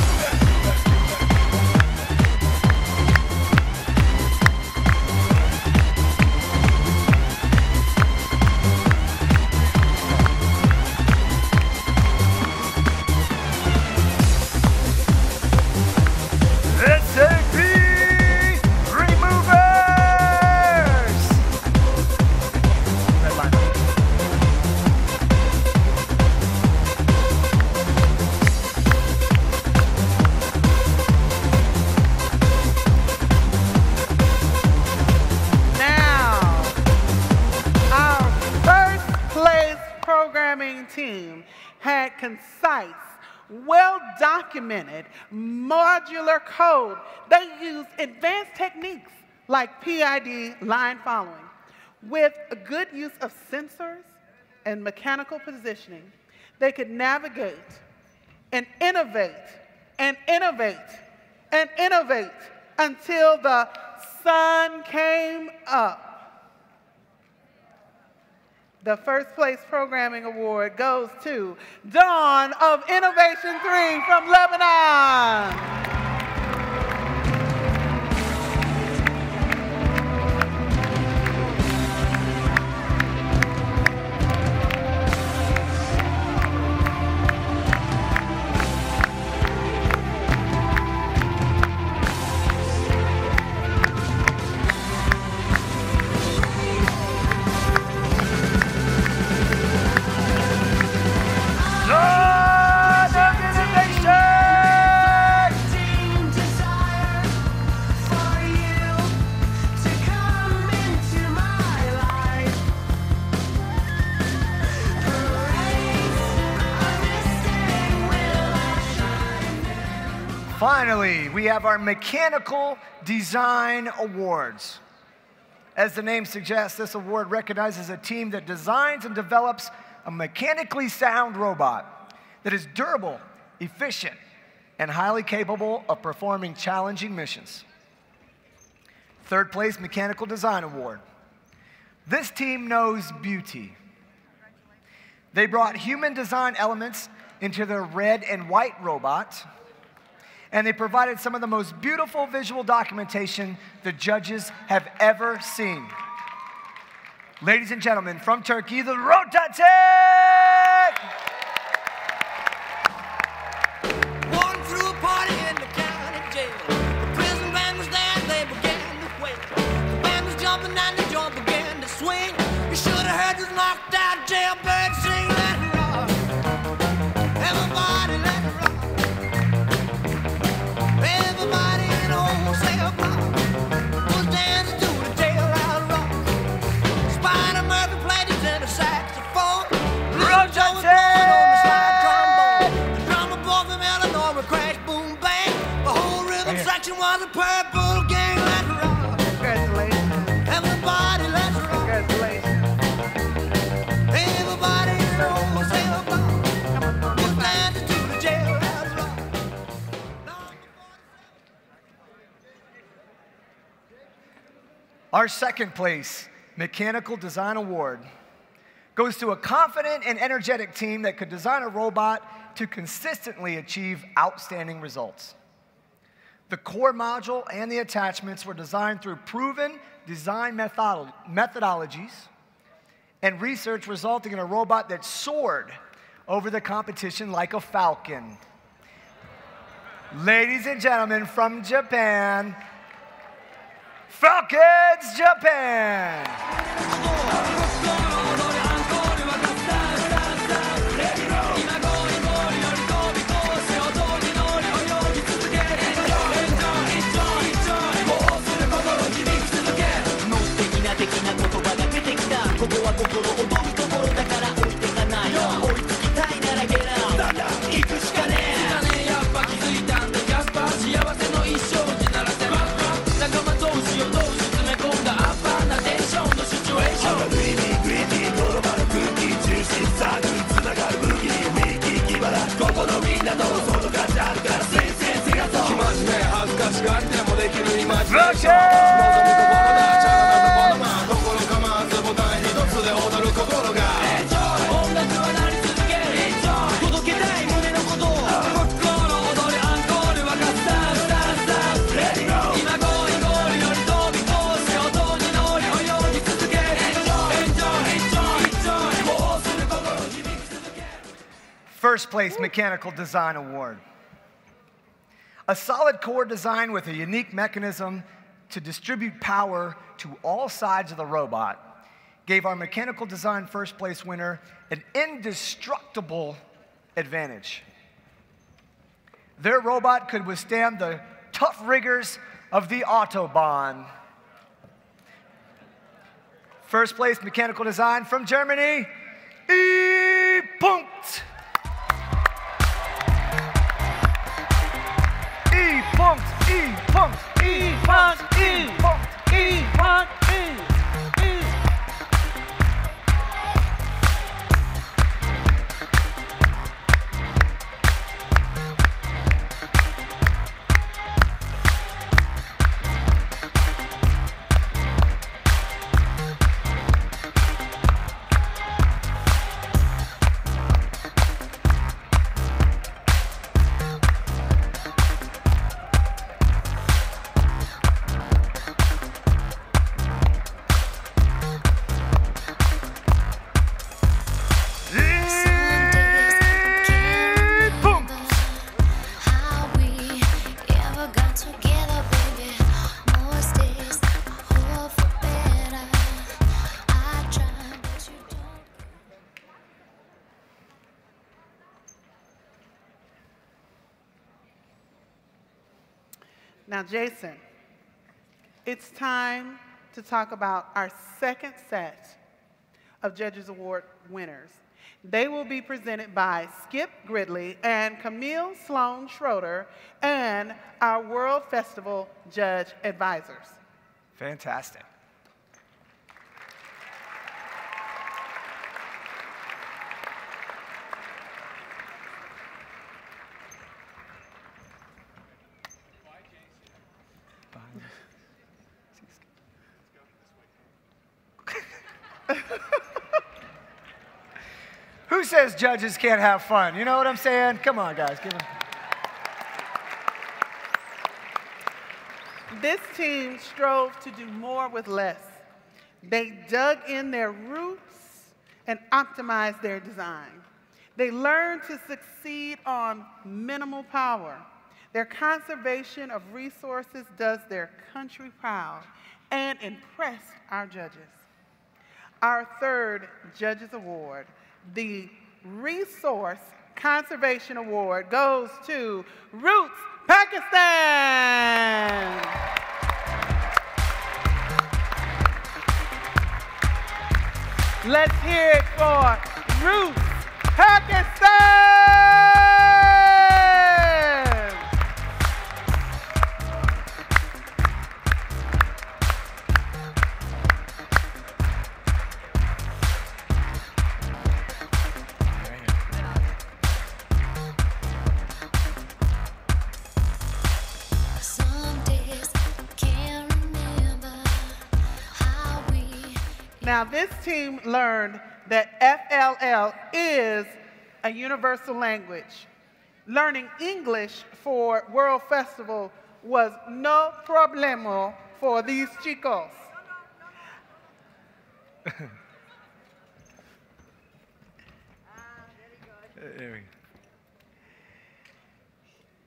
[SPEAKER 3] SAP Removers! Red line.
[SPEAKER 4] Now, our first place programming team had concise, well-documented, modular code. They used advanced techniques like PID line following with a good use of sensors and mechanical positioning. They could navigate and innovate and innovate and innovate until the sun came up. The first place programming award goes to Dawn of Innovation 3 from Lebanon.
[SPEAKER 3] Dawn of Innovation!
[SPEAKER 7] Team desire for you to come into my life. Grace of this day will I shine.
[SPEAKER 3] Finally, we have our Mechanical Design Awards. As the name suggests, this award recognizes a team that designs and develops a mechanically sound robot. that is durable, efficient, and highly capable of performing challenging missions. Third place, Mechanical Design Award. This team knows beauty. They brought human design elements into their red and white robot, and they provided some of the most beautiful visual documentation the judges have ever seen. Ladies and gentlemen, from Turkey, the Rotatek!
[SPEAKER 10] Walking through a party in the county jail. The prison band was there and they began to wail. The band was jumping and the joint began to swing. You should have heard this knocked out jailbird sing. Let it rock. Everybody let it rock. Everybody in the wholesale block was dancing to the jailhouse rock. Spider Murphy played his tenor saxophone. Little Joe was blowing on the slide trombone. The drummer boy from Illinois would crash, boom, bang. The whole rhythm section was a purple gang. Let's rock.
[SPEAKER 3] Congratulations.
[SPEAKER 10] Everybody, let's rock.
[SPEAKER 3] Congratulations.
[SPEAKER 10] Everybody in the wholesale block was dancing to the jailhouse rock.
[SPEAKER 3] Our second place Mechanical Design Award goes to a confident and energetic team that could design a robot to consistently achieve outstanding results. The core module and the attachments were designed through proven design methodologies and research, resulting in a robot that soared over the competition like a falcon. Ladies and gentlemen, from Japan, Falcons Japan! First place Mechanical Design Award. A solid core design with a unique mechanism to distribute power to all sides of the robot gave our mechanical design first place winner an indestructible advantage. Their robot could withstand the tough rigors of the Autobahn. First place mechanical design from Germany, E-Punkt. E-Punkt, E-Punkt, E-Punkt, E-Punkt, E-Punkt,
[SPEAKER 4] Now, Jason, it's time to talk about our second set of Judges Award winners. They will be presented by Skip Gridley and Camille Sloan Schroeder and our World Festival Judge Advisors.
[SPEAKER 3] Fantastic. Who says judges can't have fun? You know what I'm saying? Come on, guys. Give them.
[SPEAKER 4] This team strove to do more with less. They dug in their roots and optimized their design. They learned to succeed on minimal power. Their conservation of resources does their country proud and impressed our judges. Our third Judges Award, the Resource Conservation Award, goes to Roots, Pakistan. Let's hear it for Roots, Pakistan.
[SPEAKER 7] Some days can't remember how we.
[SPEAKER 4] Now, this team learned that FLL is a universal language. Learning English for World Festival was no problemo for these chicos.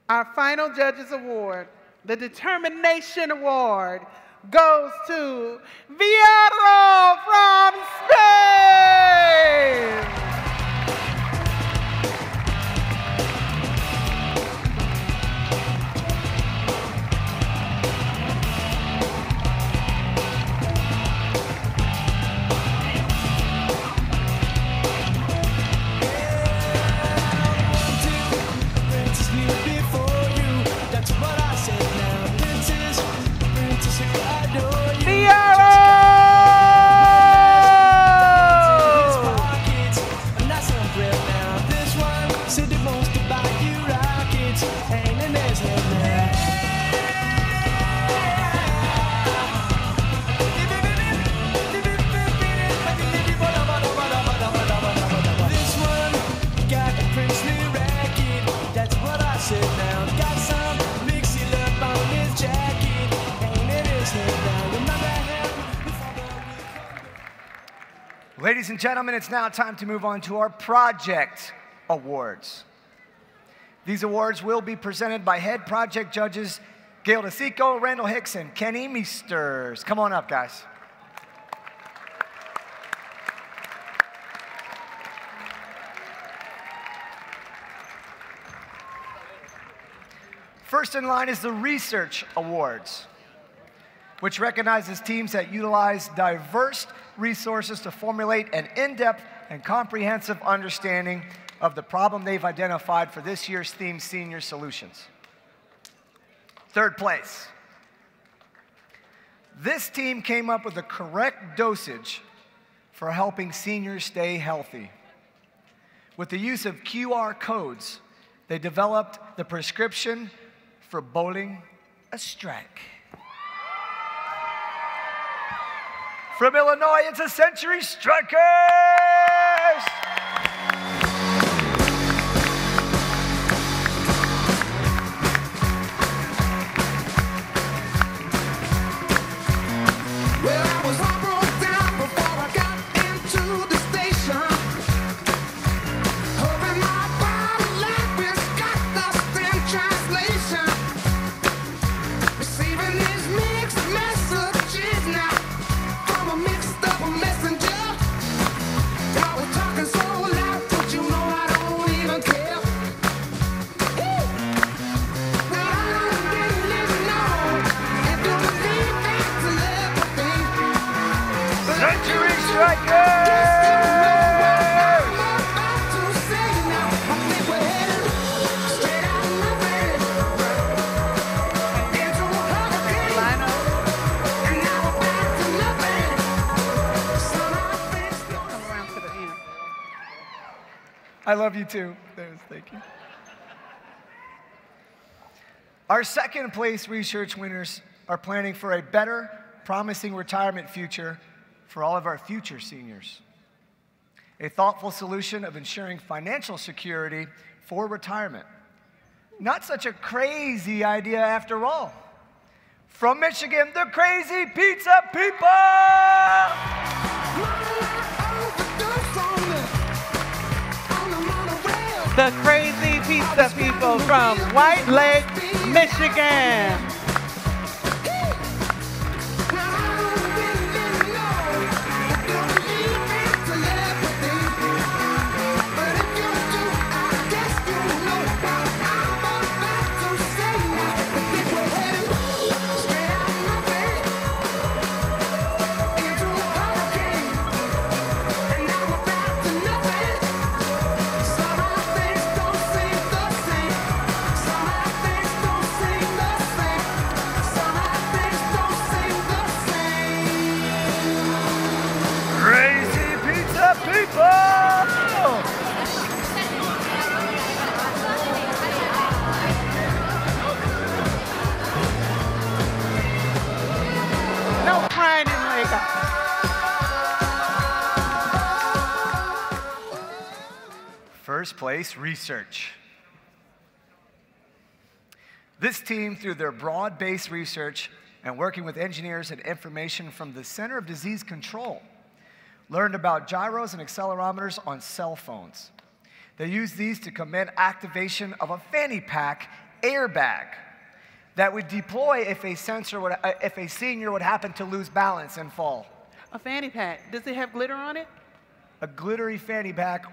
[SPEAKER 4] Our final Judges Award, the Determination Award, goes to Viero from Spain.
[SPEAKER 3] Ladies and gentlemen, it's now time to move on to our project awards. These awards will be presented by head project judges Gail DeSico, Randall Hicks, and Kenny Meesters. Come on up, guys. First in line is the Research Awards, which recognizes teams that utilize diverse resources to formulate an in-depth and comprehensive understanding of the problem they've identified for this year's theme, Senior Solutions. Third place. This team came up with the correct dosage for helping seniors stay healthy. With the use of QR codes, they developed the prescription for bowling a strike. From Illinois, it's a Century Strikers!
[SPEAKER 10] Well, I was all broke down before I got into the station. Hoping my body language got lost in translation. Receiving these mixed messages now from a mixed up messenger. Y'all was talking so loud, but you know I don't even care. Well, I don't really know if you believe that telepathy.
[SPEAKER 3] Century Strikers!
[SPEAKER 4] Come around to the end.
[SPEAKER 3] I love you too. Thank you. Our second place research winners are planning for a better, promising retirement future for all of our future seniors. A thoughtful solution of ensuring financial security for retirement. Not such a crazy idea after all. From Michigan, the Crazy Pizza People!
[SPEAKER 4] The Crazy Pizza People from White Lake, Michigan.
[SPEAKER 3] Crazy Pizza People!
[SPEAKER 4] No crying in Lagos.
[SPEAKER 3] First place research. This team, through their broad-based research and working with engineers and information from the Center of Disease Control, learned about gyros and accelerometers on cell phones. They used these to command activation of a fanny pack airbag that would deploy if a senior would happen to lose balance and fall.
[SPEAKER 4] A fanny pack. Does it have glitter on it?
[SPEAKER 3] A glittery fanny pack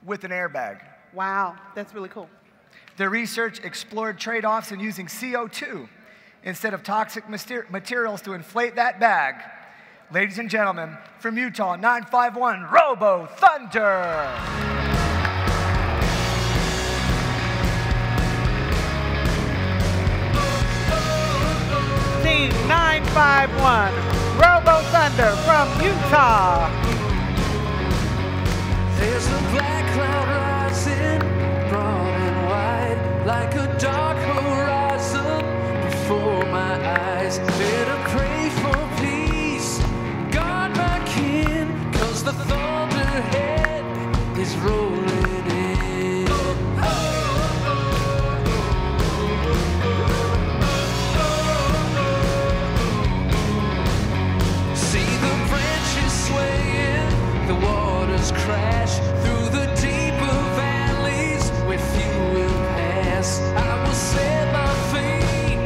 [SPEAKER 3] with an airbag.
[SPEAKER 4] Wow, that's really cool.
[SPEAKER 3] Their research explored trade-offs in using CO2 instead of toxic materials to inflate that bag. Ladies and gentlemen, from Utah, 951 Robo Thunder.
[SPEAKER 4] Team 951, Robo Thunder from Utah.
[SPEAKER 6] There's a black cloud rising, broad and wide, like a dark horizon before my eyes. Better pray for peace, guard my kin, 'cause the thunderhead is rolling in. See the branches swaying, the waters crash through the deeper valleys where few will pass. I will set my feet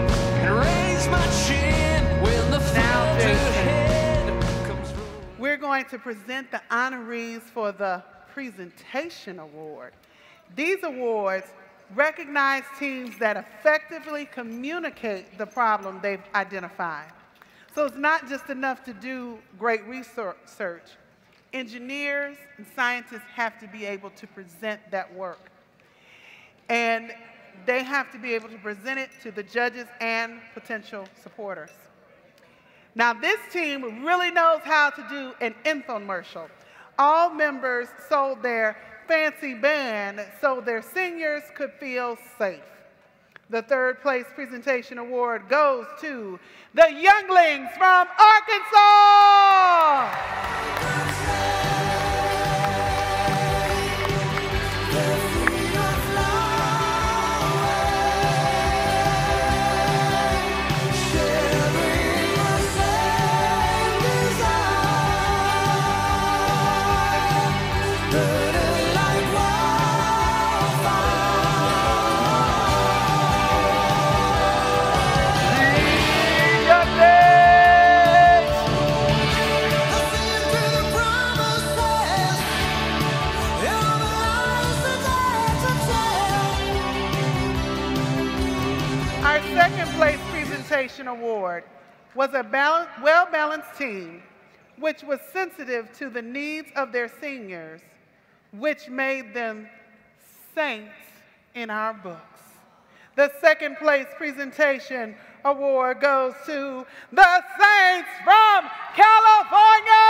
[SPEAKER 6] and raise my chin when the thunderhead comes rolling.
[SPEAKER 4] We're going to present the honorees for the Presentation Award. These awards recognize teams that effectively communicate the problem they've identified. So it's not just enough to do great research. Engineers and scientists have to be able to present that work. And they have to be able to present it to the judges and potential supporters. Now, this team really knows how to do an infomercial. All members sold their fancy band so their seniors could feel safe. The third place presentation award goes to the Younglings from Arkansas. Our second place presentation award was a well-balanced team which was sensitive to the needs of their seniors, which made them saints in our books. The second place presentation award goes to the Saints from California!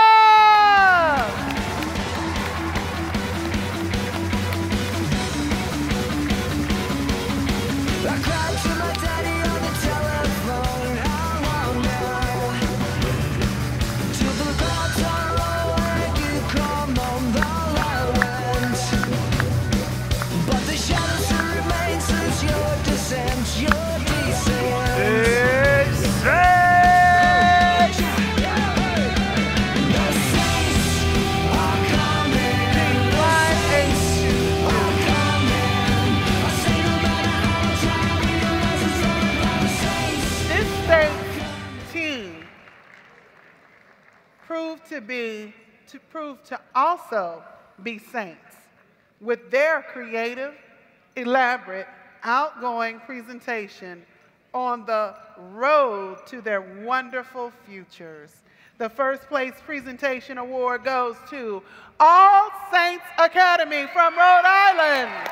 [SPEAKER 10] I cried to my daddy on the telephone. I wonder till the clock
[SPEAKER 4] prove to also be saints with their creative, elaborate, outgoing presentation on the road to their wonderful futures. The first place presentation award goes to All Saints Academy from Rhode Island.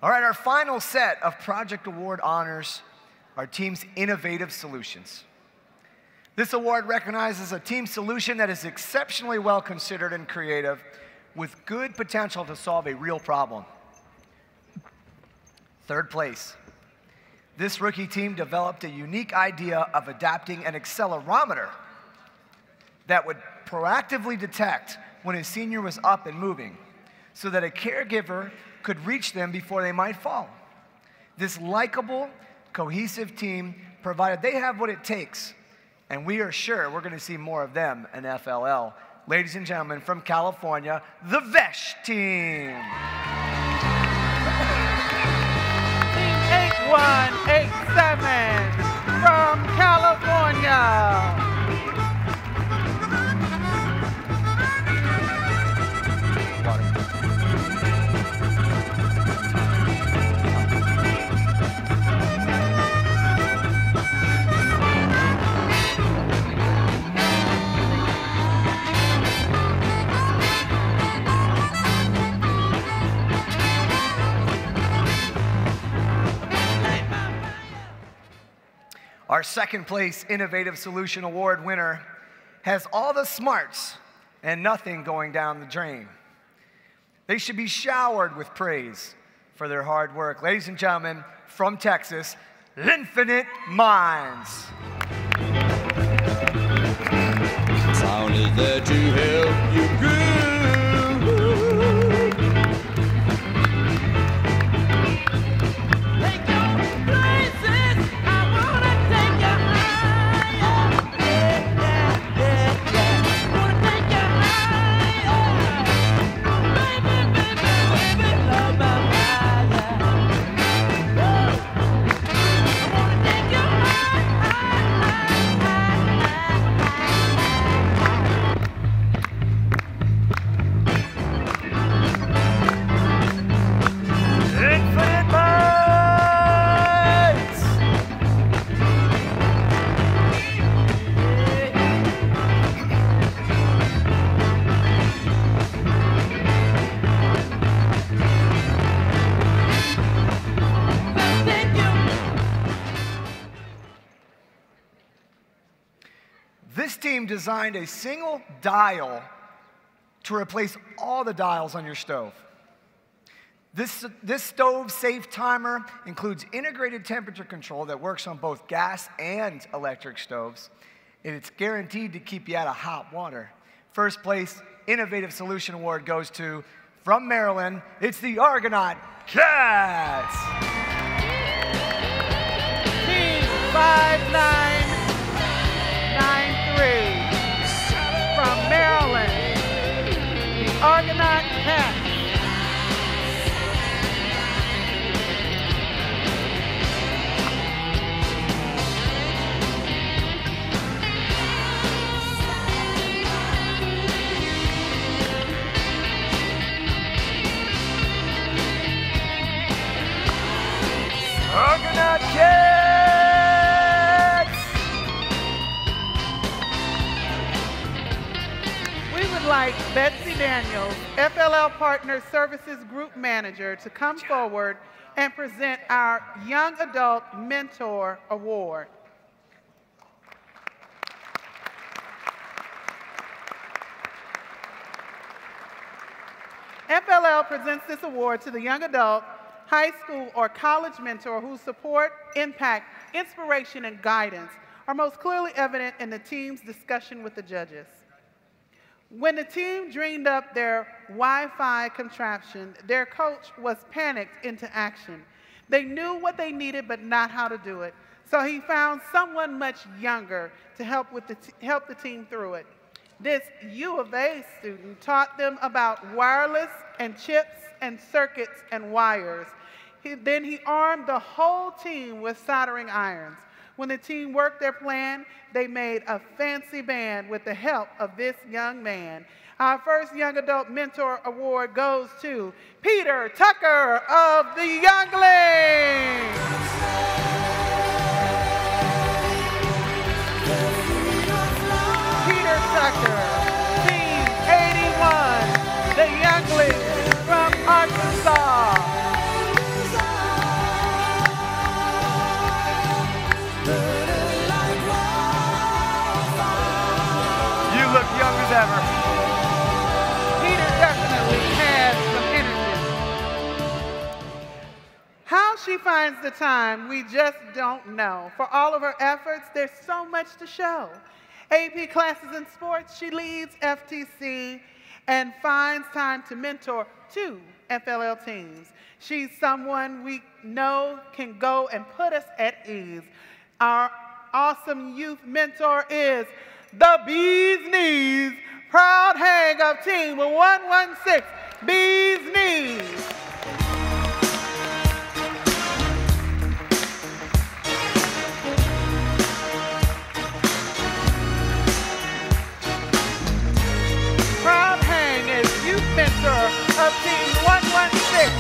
[SPEAKER 3] All right, our final set of Project Award honors are team's innovative solutions. This award recognizes a team solution that is exceptionally well considered and creative with good potential to solve a real problem. Third place. This rookie team developed a unique idea of adapting an accelerometer that would proactively detect when a senior was up and moving so that a caregiver could reach them before they might fall. This likable, cohesive team provided they have what it takes, and we are sure we're going to see more of them in FLL. Ladies and gentlemen, from California, the Vesh team.
[SPEAKER 4] Team 8187 from California.
[SPEAKER 3] Our second place Innovative Solution Award winner has all the smarts and nothing going down the drain. They should be showered with praise for their hard work. Ladies and gentlemen, from Texas, Infinite Minds.
[SPEAKER 6] Sound is there to help you groove. Take your places. I wanna take you higher. Yeah, yeah, yeah, yeah. Wanna take you higher. Baby, baby, baby, love my fire. Woo. I wanna take you
[SPEAKER 3] Infinite Minds! This team designed a single dial to replace all the dials on your stove. This stove-safe timer includes integrated temperature control that works on both gas and electric stoves, and it's guaranteed to keep you out of hot water. First place Innovative Solution Award goes to, from Maryland, it's the Argonaut Cats.
[SPEAKER 4] Team 5993 from Maryland, the Argonaut Cats.
[SPEAKER 3] Argonaut Cats!
[SPEAKER 4] We would like Betsy Daniels, FLL Partner Services Group Manager, to come forward and present our Young Adult Mentor Award. FLL presents this award to the young adult, high school, or college mentor whose support, impact, inspiration, and guidance are most clearly evident in the team's discussion with the judges. When the team dreamed up their Wi-Fi contraption, their coach was panicked into action. They knew what they needed, but not how to do it. So he found someone much younger to help the team through it. This U of A student taught them about wireless and chips and circuits and wires. Then he armed the whole team with soldering irons. When the team worked their plan, they made a fancy band with the help of this young man. Our first Young Adult Mentor Award goes to Peter Tucker of the Younglings. Peter Tucker, Team 81, the Younglings from Arkansas.
[SPEAKER 3] You look young as ever.
[SPEAKER 4] Peter definitely has some energy. How she finds the time, we just don't know. For all of her efforts, there's so much to show. AP classes in sports, she leads FTC and finds time to mentor 2 FLL teams. She's someone we know can go and put us at ease. Our awesome youth mentor is the Bee's Knees, proud hang of Team 116, Bee's Knees. Proud hang is youth mentor of Team 116,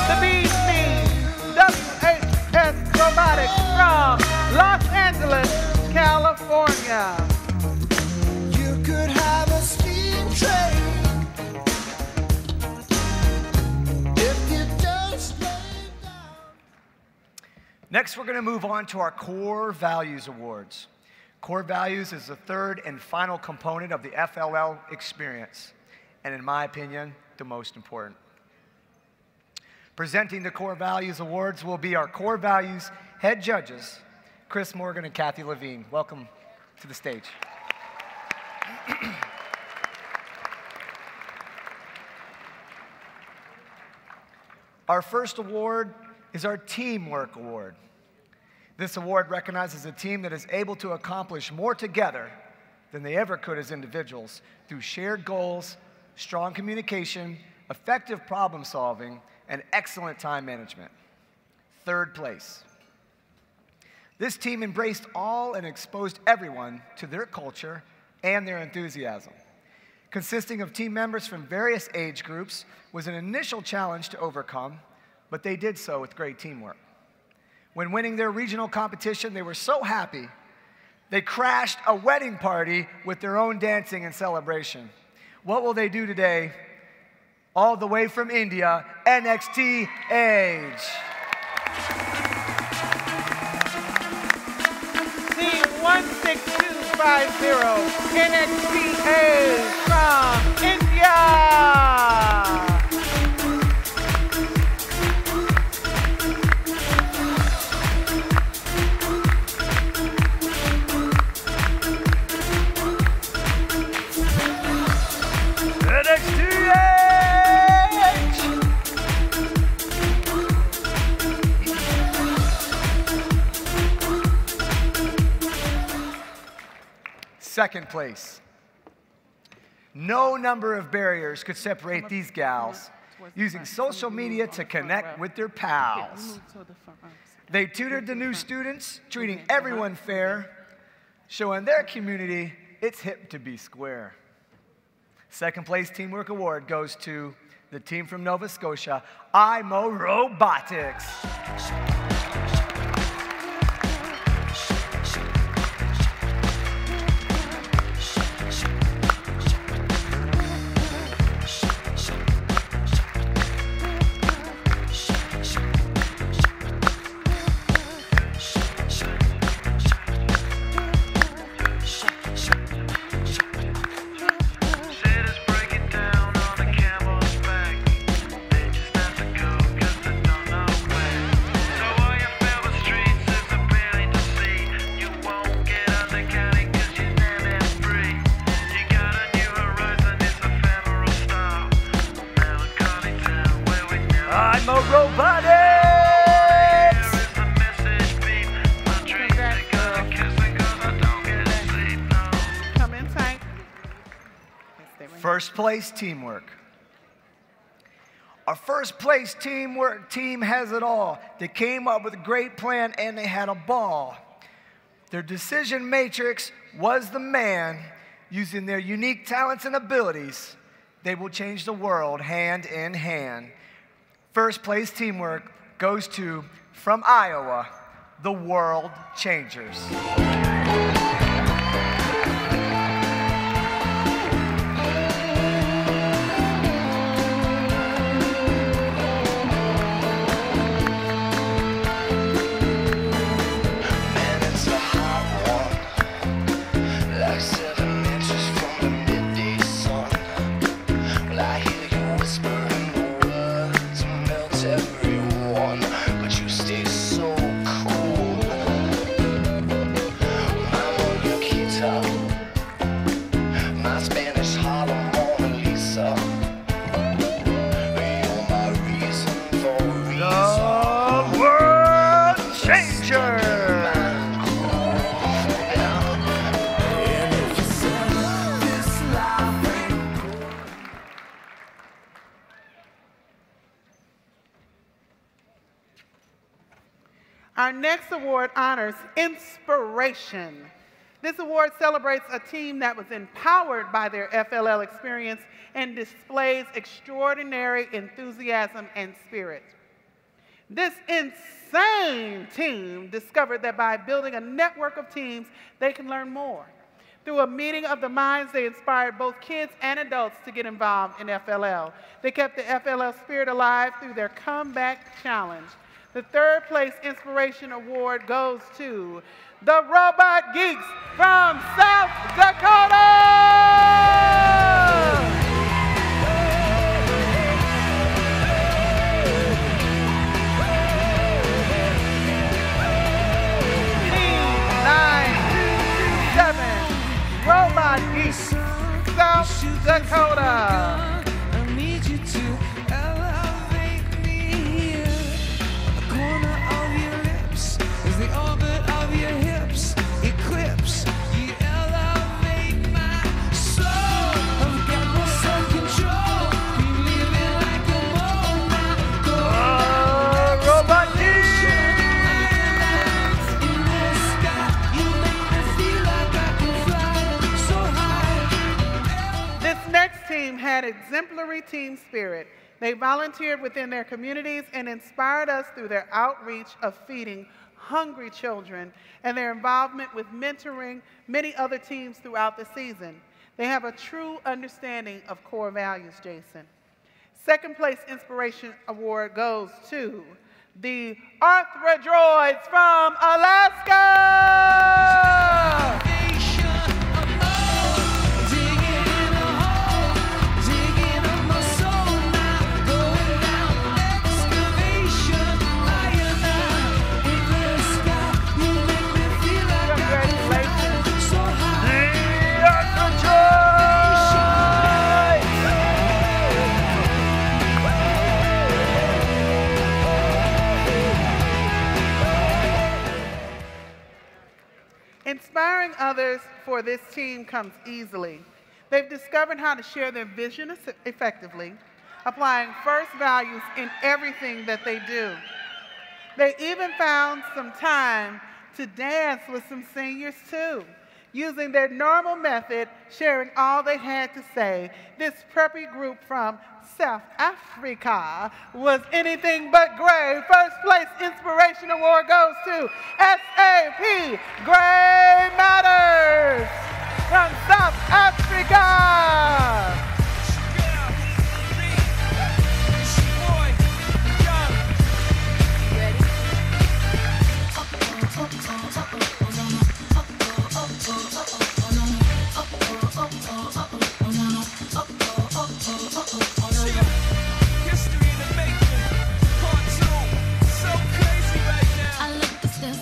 [SPEAKER 4] the Bee's Knees, WHS Robotics from Los Angeles, California.
[SPEAKER 10] You could have a steam train if you just lay down.
[SPEAKER 3] Next, we're going to move on to our Core Values Awards. Core Values is the third and final component of the FLL experience, and in my opinion, the most important. Presenting the Core Values Awards will be our Core Values head judges, Chris Morgan and Kathy Levine. Welcome to the stage. Our first award is our Teamwork Award. This award recognizes a team that is able to accomplish more together than they ever could as individuals through shared goals, strong communication, effective problem solving, and excellent time management. Third place. This team embraced all and exposed everyone to their culture and their enthusiasm. Consisting of team members from various age groups was an initial challenge to overcome, but they did so with great teamwork. When winning their regional competition, they were so happy, they crashed a wedding party with their own dancing and celebration. What will they do today? All the way from India, NXT Age.
[SPEAKER 4] Team 16250, NXT Age from India.
[SPEAKER 3] Second place. No number of barriers could separate these gals using social media to connect with their pals. They tutored the new students, treating everyone fair, showing their community it's hip to be square. Second place Teamwork Award goes to the team from Nova Scotia, IMO Robotics. Primal Robotics!
[SPEAKER 4] Come in tight.
[SPEAKER 3] First place teamwork. Our first place teamwork team has it all. They came up with a great plan and they had a ball. Their decision matrix was the man. Using their unique talents and abilities, they will change the world hand in hand. First place teamwork goes to, from Iowa, the World Changers.
[SPEAKER 4] Our next award honors inspiration. This award celebrates a team that was empowered by their FLL experience and displays extraordinary enthusiasm and spirit. This insane team discovered that by building a network of teams, they can learn more. Through a meeting of the minds, they inspired both kids and adults to get involved in FLL. They kept the FLL spirit alive through their comeback challenge. The third place inspiration award goes to the Robot Geeks from South Dakota! Robot Geeks, South Dakota.
[SPEAKER 6] I need you to elevate me here. The corner of your lips is the orbit of your hips. Eclipse, you elevate my soul. I've got no self-control. Be living like a mole now.
[SPEAKER 3] Robot
[SPEAKER 6] In the sky, you make me feel like I can fly so high.
[SPEAKER 4] This next team had exemplary team spirit. They volunteered within their communities and inspired us through their outreach of feeding hungry children and their involvement with mentoring many other teams throughout the season. They have a true understanding of core values, Jason. Second place inspiration award goes to the Arthrodroids from Alaska! Inspiring others for this team comes easily. They've discovered how to share their vision effectively, applying first values in everything that they do. They even found some time to dance with some seniors too, using their normal method, sharing all they had to say. This preppy group from South Africa was anything but great. First place inspiration award goes to SAP Gray Matters from South Africa.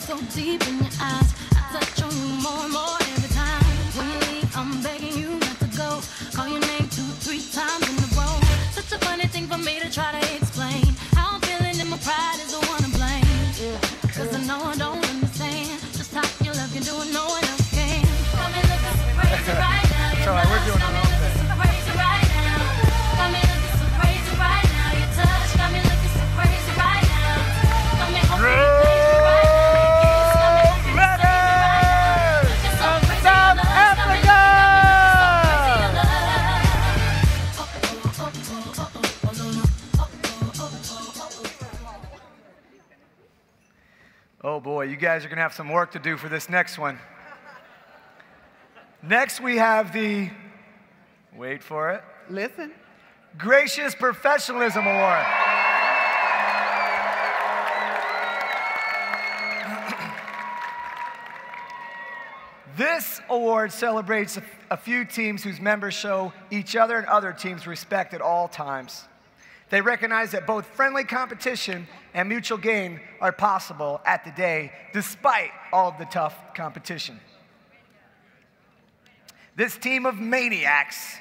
[SPEAKER 7] So deep in your eyes, I touch on you more and more every time. When you leave, I'm begging you not to go. Call your name
[SPEAKER 3] Oh boy, you guys are going to have some work to do for this next one. Next, we have the, wait for it,
[SPEAKER 4] Listen.
[SPEAKER 3] Gracious Professionalism Award. This award celebrates a few teams whose members show each other and other teams respect at all times. They recognize that both friendly competition and mutual gain are possible at the day, despite all of the tough competition. This team of maniacs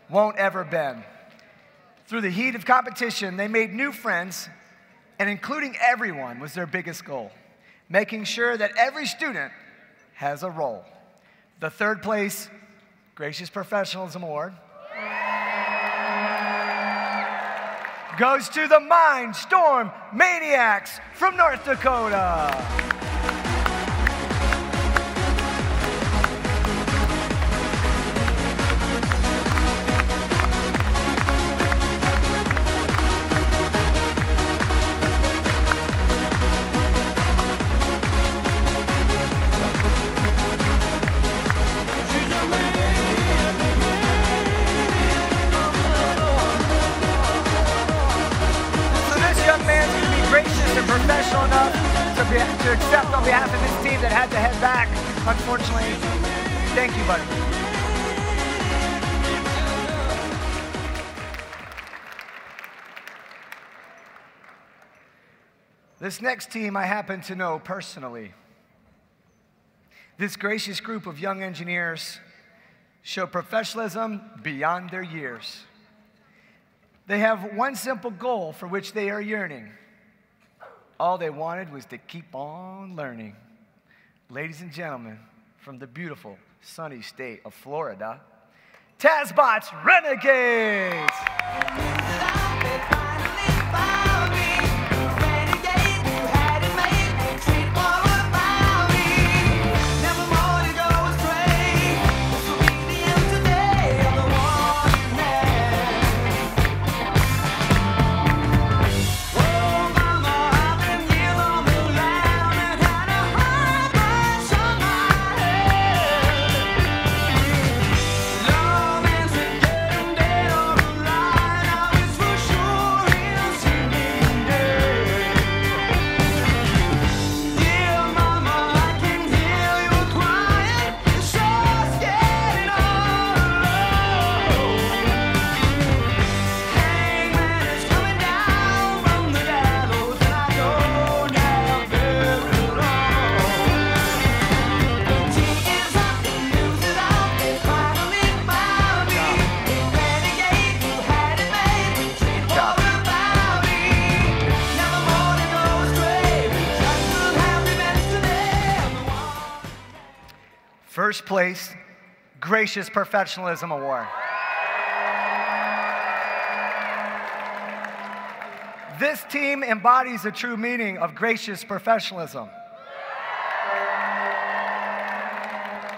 [SPEAKER 3] won't ever bend. Through the heat of competition, they made new friends, and including everyone was their biggest goal, making sure that every student has a role. The third place Gracious Professionalism Award goes to the Mindstorm Maniacs from North Dakota. Professional enough to accept on behalf of his team that had to head back, unfortunately. Thank you, buddy. This next team I happen to know personally. This gracious group of young engineers show professionalism beyond their years. They have one simple goal for which they are yearning. All they wanted was to keep on learning. Ladies and gentlemen, from the beautiful, sunny state of Florida, Tazbot's Renegades! First place, Gracious Professionalism Award. This team embodies the true meaning of gracious professionalism.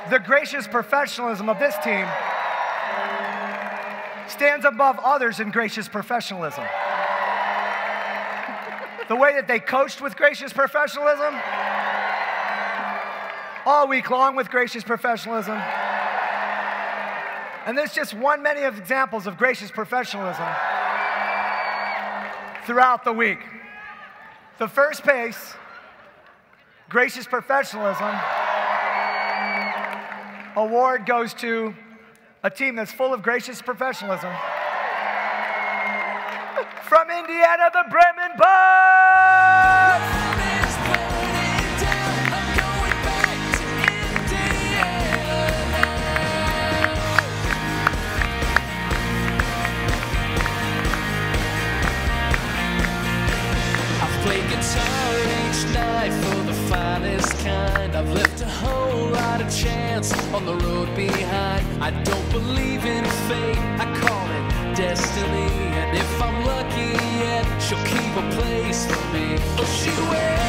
[SPEAKER 3] The gracious professionalism of this team stands above others in gracious professionalism. The way that they coached with gracious professionalism, all week long with gracious professionalism. And there's just one many of examples of gracious professionalism throughout the week. The first place, Gracious Professionalism Award goes to a team that's full of gracious professionalism. From Indiana, the Bremen Bucks!
[SPEAKER 6] Guitar each night for the finest kind. I've left a whole lot of chance on the road behind. I don't believe in fate, I call it destiny. And if I'm lucky yet, she'll keep a place for me. Oh, she will.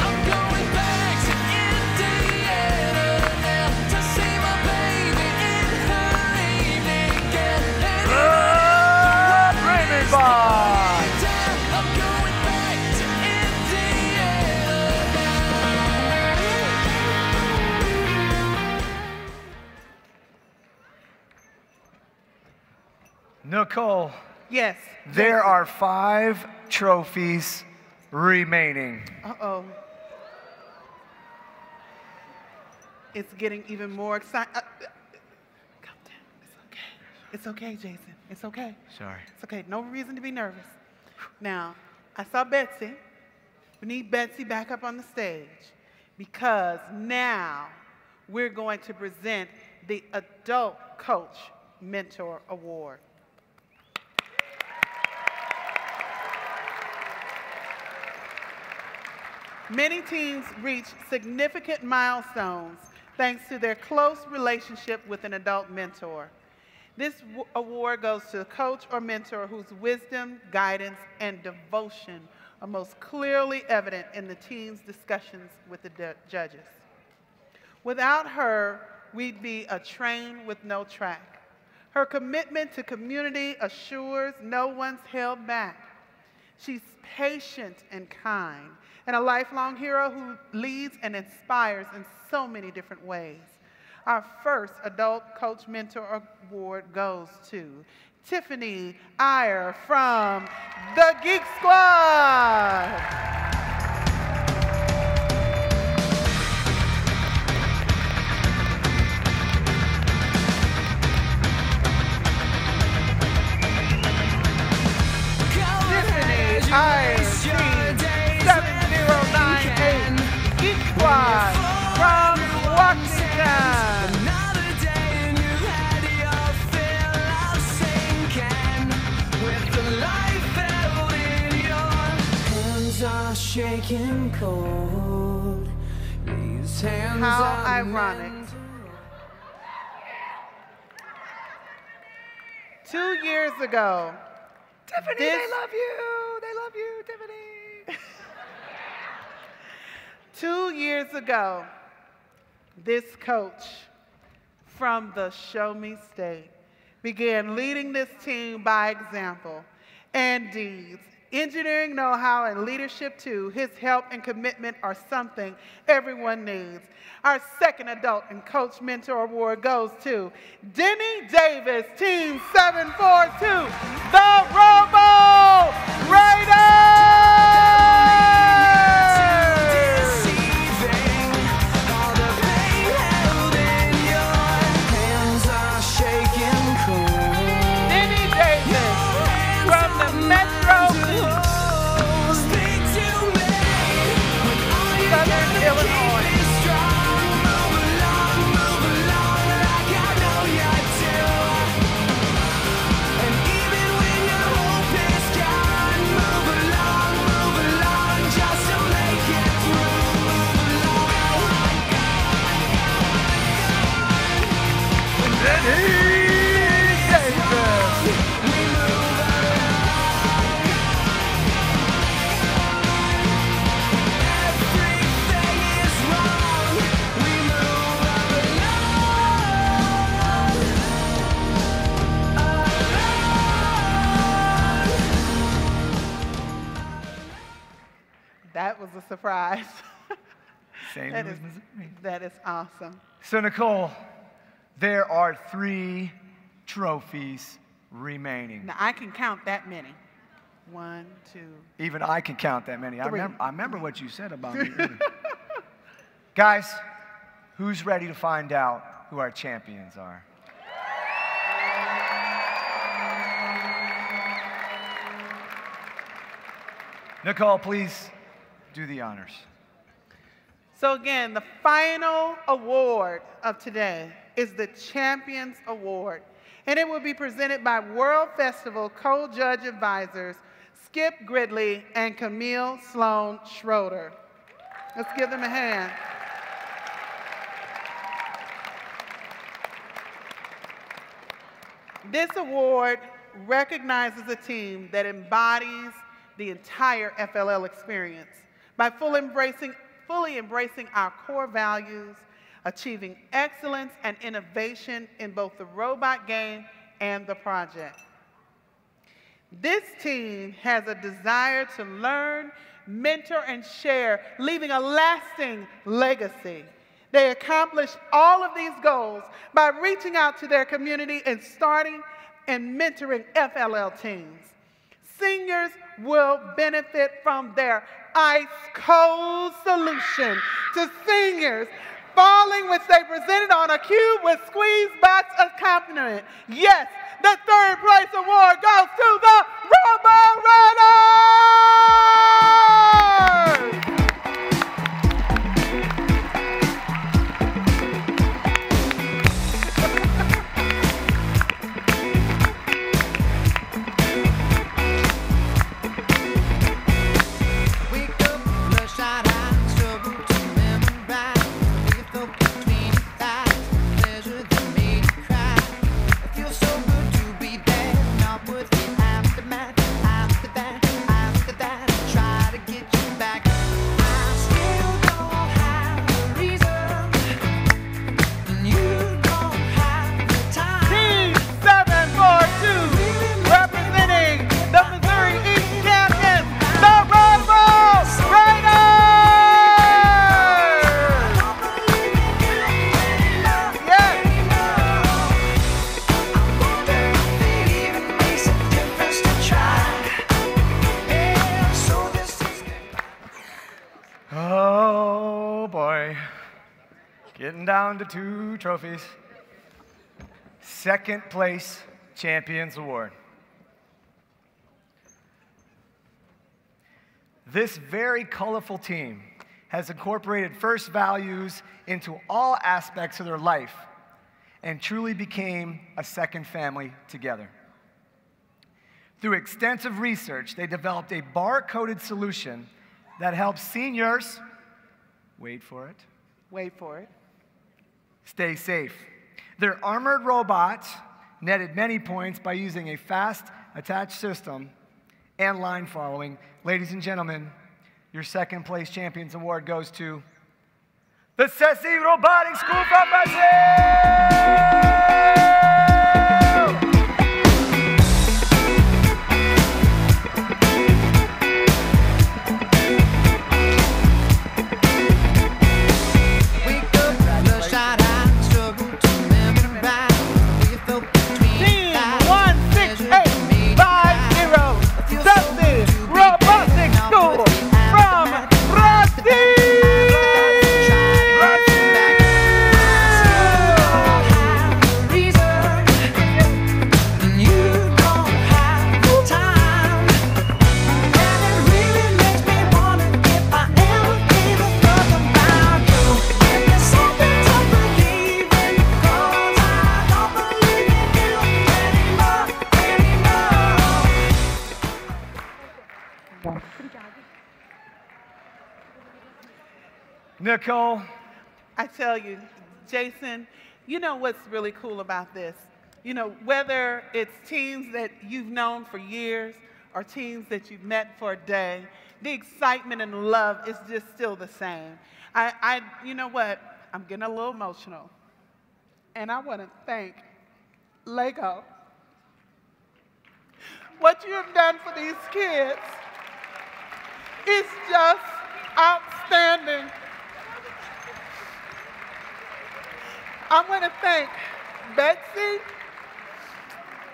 [SPEAKER 6] I'm going back to Indiana now to see my baby in her evening gown.
[SPEAKER 3] Bremen Bucks! Nicole,
[SPEAKER 4] Yes.
[SPEAKER 3] there are 5 trophies remaining.
[SPEAKER 4] Uh-oh. It's getting even more exciting. Calm down. It's okay. It's okay, Jason. It's okay.
[SPEAKER 3] Sorry.
[SPEAKER 4] It's okay. No reason to be nervous. Now, I saw Betsy. We need Betsy back up on the stage because now we're going to present the Adult Coach Mentor Award. Many teams reach significant milestones thanks to their close relationship with an adult mentor. This award goes to the coach or mentor whose wisdom, guidance, and devotion are most clearly evident in the team's discussions with the judges. Without her, we'd be a train with no track. Her commitment to community assures no one's held back. She's patient and kind, and a lifelong hero who leads and inspires in so many different ways. Our first Adult Coach Mentor Award goes to Tiffany Iyer from the Geek Squad. IC 7098 Geek Squad from Washington.
[SPEAKER 6] Another day and you had your fill of sinking with the life held in your hands are shaking cold. These hands
[SPEAKER 4] How
[SPEAKER 6] are
[SPEAKER 4] ironic. 2 years ago,
[SPEAKER 3] Tiffany,
[SPEAKER 4] This-
[SPEAKER 3] they love you. They love you, Tiffany.
[SPEAKER 4] 2 years ago, this coach from the Show Me State began leading this team by example and deeds. Engineering know-how and leadership too, his help and commitment are something everyone needs. Our second Adult and Coach Mentor Award goes to Denny Davis, Team 742, the Robo Raiders!
[SPEAKER 6] all the pain held in your hands are shaking cold.
[SPEAKER 4] Denny Davis from the Metro
[SPEAKER 6] Speak to me with all your
[SPEAKER 4] Southern Illinois.
[SPEAKER 6] Be strong, move along like I know you do. And even when your hope is gone, move along, just to make it through. Everything is wrong. We move
[SPEAKER 4] That was a surprise.
[SPEAKER 3] St.
[SPEAKER 4] That
[SPEAKER 3] Louis,
[SPEAKER 4] is,
[SPEAKER 3] Missouri.
[SPEAKER 4] that is awesome.
[SPEAKER 3] So, Nicole, there are 3 trophies remaining.
[SPEAKER 4] Now, I can count that many. 1, 2.
[SPEAKER 3] Even I can count that many. I
[SPEAKER 4] 3.
[SPEAKER 3] remember what you said about me earlier. Guys, who's ready to find out who our champions are? Nicole, please do the honors.
[SPEAKER 4] So again, the final award of today is the Champions Award, and it will be presented by World Festival co-judge advisors Skip Gridley and Camille Sloan Schroeder. Let's give them a hand. This award recognizes a team that embodies the entire FLL experience by fully embracing our core values, achieving excellence and innovation in both the robot game and the project. This team has a desire to learn, mentor, and share, leaving a lasting legacy. They accomplish all of these goals by reaching out to their community and starting and mentoring FLL teams. Seniors will benefit from their ice cold solution to seniors falling, which they presented on a cube with squeeze box accompaniment. Yes, the third place award goes to the Robo Runners!
[SPEAKER 3] Oh boy, getting down to 2 trophies. Second place Champions Award. This very colorful team has incorporated first values into all aspects of their life and truly became a second family together. Through extensive research, they developed a bar-coded solution that helps seniors, wait for it, stay safe. Their armored robots netted many points by using a fast attached system and line following. Ladies and gentlemen, your second place Champions Award goes to the Ceci Robotic School from Brazil! Nicole.
[SPEAKER 4] I tell you, Jason, you know what's really cool about this? You know, whether it's teams that you've known for years or teams that you've met for a day, the excitement and love is just still the same. You know what? I'm getting a little emotional. And I want to thank Lego. What you have done for these kids is just outstanding. I want to thank Betsy,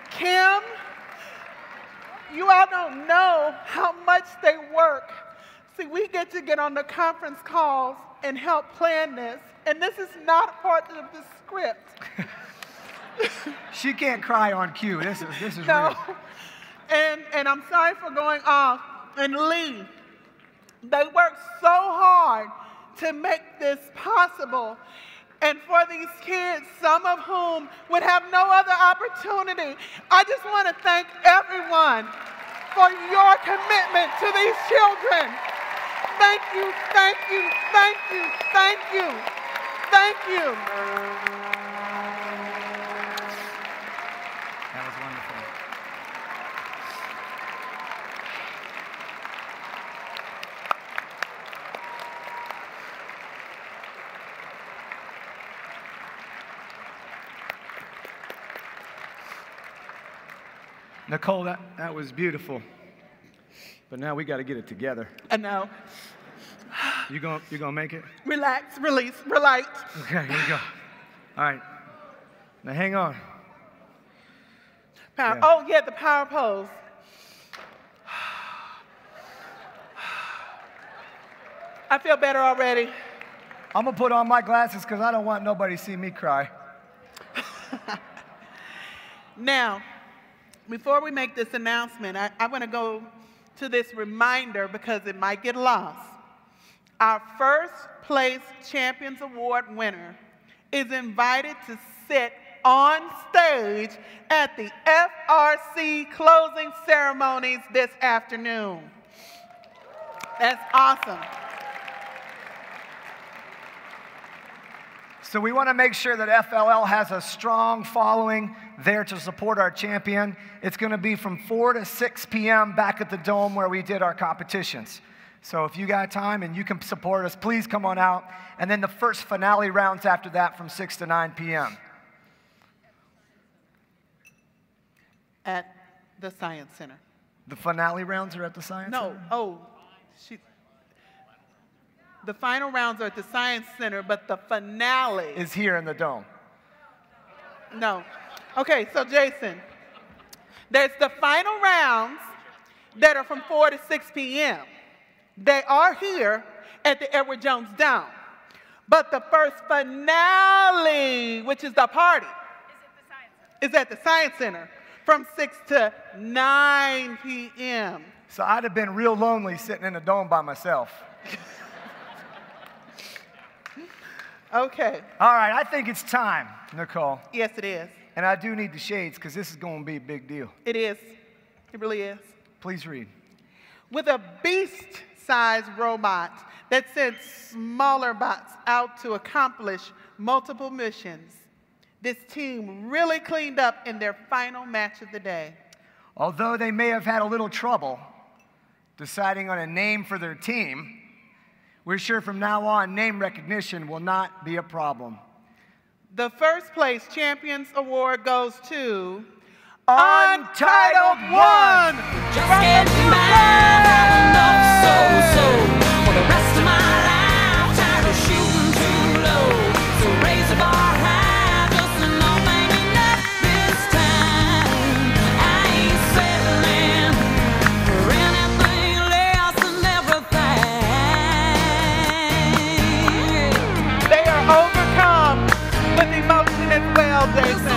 [SPEAKER 4] Kim. You all don't know how much they work. See, we get to get on the conference calls and help plan this, and this is not part of the script.
[SPEAKER 3] She can't cry on cue. This is
[SPEAKER 4] no.
[SPEAKER 3] real.
[SPEAKER 4] And I'm sorry for going off. And Lee, they worked so hard to make this possible. And for these kids, some of whom would have no other opportunity, I just want to thank everyone for your commitment to these children. Thank you, thank you, thank you, thank you, thank you.
[SPEAKER 3] That was wonderful. Nicole, that was beautiful. But now we got to get it together.
[SPEAKER 4] I know.
[SPEAKER 3] You gonna make it?
[SPEAKER 4] Relax, release, relate.
[SPEAKER 3] Okay, here we go. All right. Now hang on.
[SPEAKER 4] Power.
[SPEAKER 3] Yeah.
[SPEAKER 4] Oh, yeah, the power pose. I feel better already.
[SPEAKER 3] I'm going to put on my glasses because I don't want nobody to see me cry.
[SPEAKER 4] Now, before we make this announcement, I want to go to this reminder because it might get lost. Our first place Champions Award winner is invited to sit on stage at the FRC closing ceremonies this afternoon. That's awesome.
[SPEAKER 3] So we want to make sure that FLL has a strong following there to support our champion. It's going to be from 4 to 6 p.m. back at the Dome where we did our competitions. So if you got time and you can support us, please come on out. And then the first finale rounds after that from 6 to 9 p.m.
[SPEAKER 4] At the Science Center.
[SPEAKER 3] The finale rounds are at the Science Center?
[SPEAKER 4] No, the final rounds are at the Science Center, but the finale
[SPEAKER 3] is here in the Dome.
[SPEAKER 4] No. Okay, so Jason, there's the final rounds that are from 4 to 6 p.m. They are here at the Edward Jones Dome. But the first finale, which is the party, is at the Science Center from 6 to 9 p.m.
[SPEAKER 3] So I'd have been real lonely sitting in a dome by myself.
[SPEAKER 4] Okay.
[SPEAKER 3] All right, I think it's time, Nicole.
[SPEAKER 4] Yes, it is.
[SPEAKER 3] And I do need the shades because this is going to be a big deal.
[SPEAKER 4] It is. It really is.
[SPEAKER 3] Please read.
[SPEAKER 4] With a beast-sized robot that sends smaller bots out to accomplish multiple missions, this team really cleaned up in their final match of the day.
[SPEAKER 3] Although they may have had a little trouble deciding on a name for their team, we're sure from now on name recognition will not be a problem.
[SPEAKER 4] The first place Champions Award goes to
[SPEAKER 3] Untitled One!
[SPEAKER 6] Just getting by, enough so for the rest of my life, tired of shooting too low. So raise the bar high, just enough, ain't enough this time. I ain't settling for anything less than everything.
[SPEAKER 4] They are overcome with emotion as well, Jason.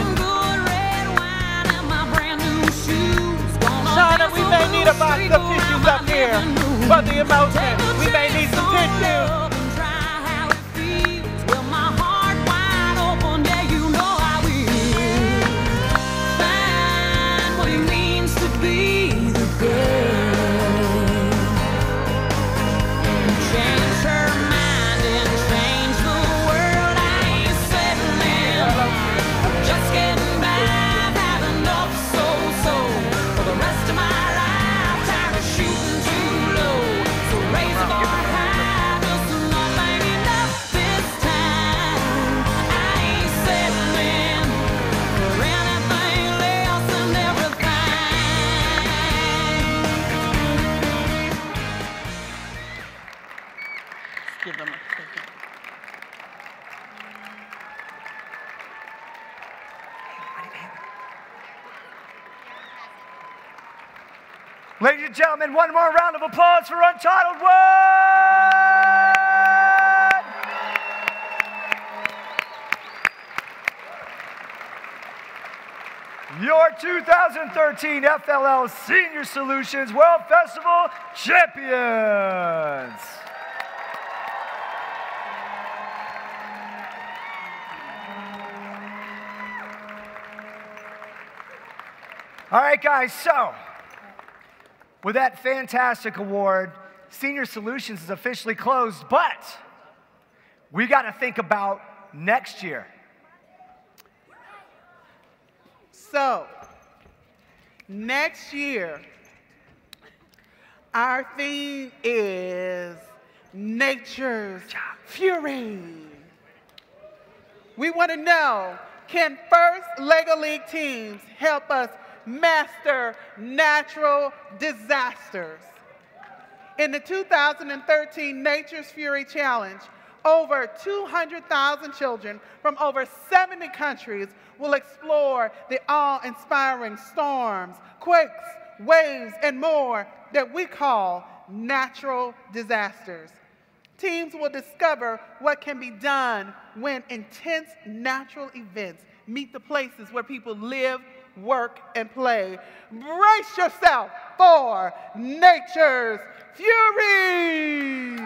[SPEAKER 4] Shauna, we may need a box of tissues up here for the emotion. We may need some tissues. Give them a second.
[SPEAKER 3] Ladies and gentlemen, one more round of applause for Untitled One! Your 2013 FLL Senior Solutions World Festival champions! All right, guys, so with that fantastic award, Senior Solutions is officially closed, but we got to think about next year.
[SPEAKER 4] So, next year, our theme is Nature's Fury. We want to know, can first LEGO League teams help us master natural disasters? In the 2013 Nature's Fury Challenge, Over 200,000 children from over 70 countries will explore the awe-inspiring storms, quakes, waves, and more that we call natural disasters. Teams will discover what can be done when intense natural events meet the places where people live, work, and play. Brace yourself for nature's fury!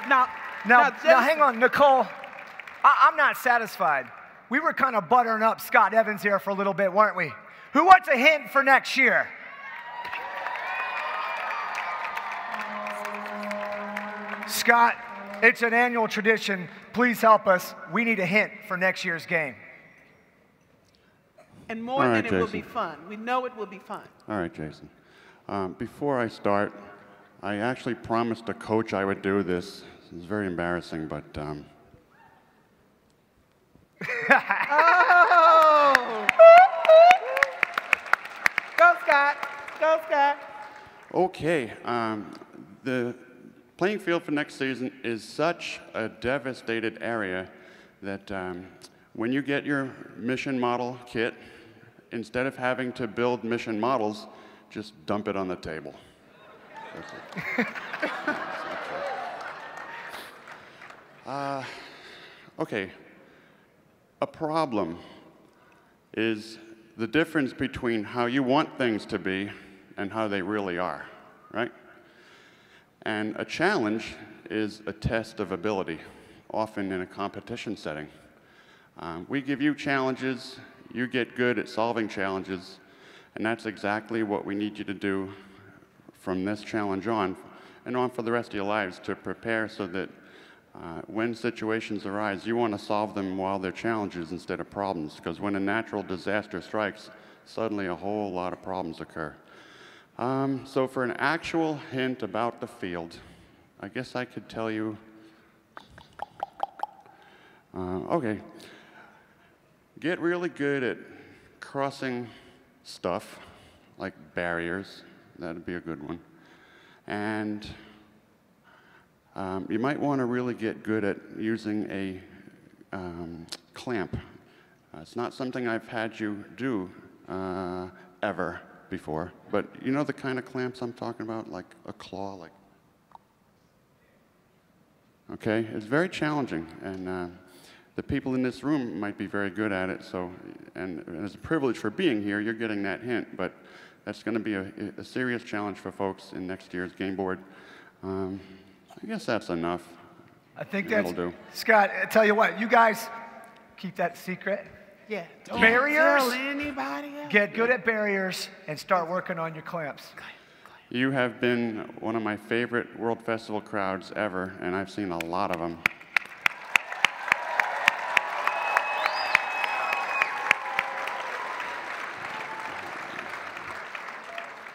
[SPEAKER 4] Now,
[SPEAKER 3] hang on, Nicole. I'm not satisfied. We were kind of buttering up Scott Evans here for a little bit, weren't we? Who wants a hint for next year? Scott, it's an annual tradition. Please help us. We need a hint for next year's game.
[SPEAKER 4] And more
[SPEAKER 11] All right,
[SPEAKER 4] than it will
[SPEAKER 11] Jason.
[SPEAKER 4] be fun. We know it will be fun.
[SPEAKER 11] All right, Jason. Before I start, I actually promised a coach I would do this. It's very embarrassing, but
[SPEAKER 4] Oh! Go, Scott. Go, Scott.
[SPEAKER 11] okay. The playing field for next season is such a devastated area that when you get your mission model kit, instead of having to build mission models, just dump it on the table. That's it. Okay. A problem is the difference between how you want things to be and how they really are, right? And a challenge is a test of ability, often in a competition setting. We give you challenges, you get good at solving challenges, and that's exactly what we need you to do from this challenge on and on for the rest of your lives, to prepare so that when situations arise, you want to solve them while they're challenges instead of problems, because when a natural disaster strikes, suddenly a whole lot of problems occur. So for an actual hint about the field, I guess I could tell you, okay, get really good at crossing stuff, like barriers. That'd be a good one. And you might want to really get good at using a clamp. It's not something I've had you do ever before, but you know the kind of clamps I'm talking about, like a claw, like. Okay, it's very challenging, and the people in this room might be very good at it. So, and as a privilege for being here, you're getting that hint, but that's going to be a serious challenge for folks in next year's game board. I guess that's enough.
[SPEAKER 3] I think
[SPEAKER 11] That'll
[SPEAKER 3] that's,
[SPEAKER 11] do.
[SPEAKER 3] Scott, I tell you what, you guys keep that secret.
[SPEAKER 4] Yeah. Don't
[SPEAKER 3] Barriers?
[SPEAKER 4] tell anybody else.
[SPEAKER 3] Get good at barriers and start working on your clamps.
[SPEAKER 11] You have been one of my favorite World Festival crowds ever, and I've seen a lot of them.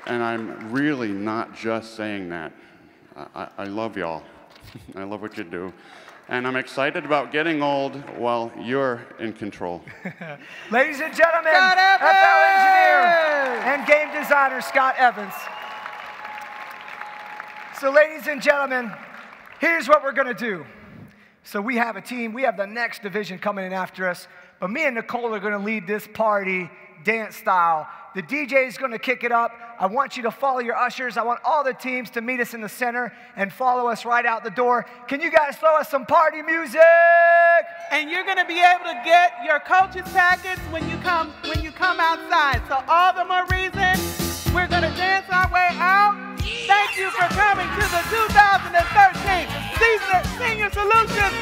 [SPEAKER 11] And I'm really not just saying that. I love y'all. I love what you do. And I'm excited about getting old while you're in control.
[SPEAKER 3] Ladies and gentlemen,
[SPEAKER 4] Scott Evans!
[SPEAKER 3] FL engineer and game designer Scott Evans. So ladies and gentlemen, here's what we're gonna do. So we have a team, we have the next division coming in after us, but me and Nicole are gonna lead this party dance style. The DJ is gonna kick it up. I want you to follow your ushers. I want all the teams to meet us in the center and follow us right out the door. Can you guys throw us some party music?
[SPEAKER 4] And you're going to be able to get your coach's packets when you come outside. So all the more reason, we're going to dance our way out. Thank you for coming to the 2013 Senior Solutions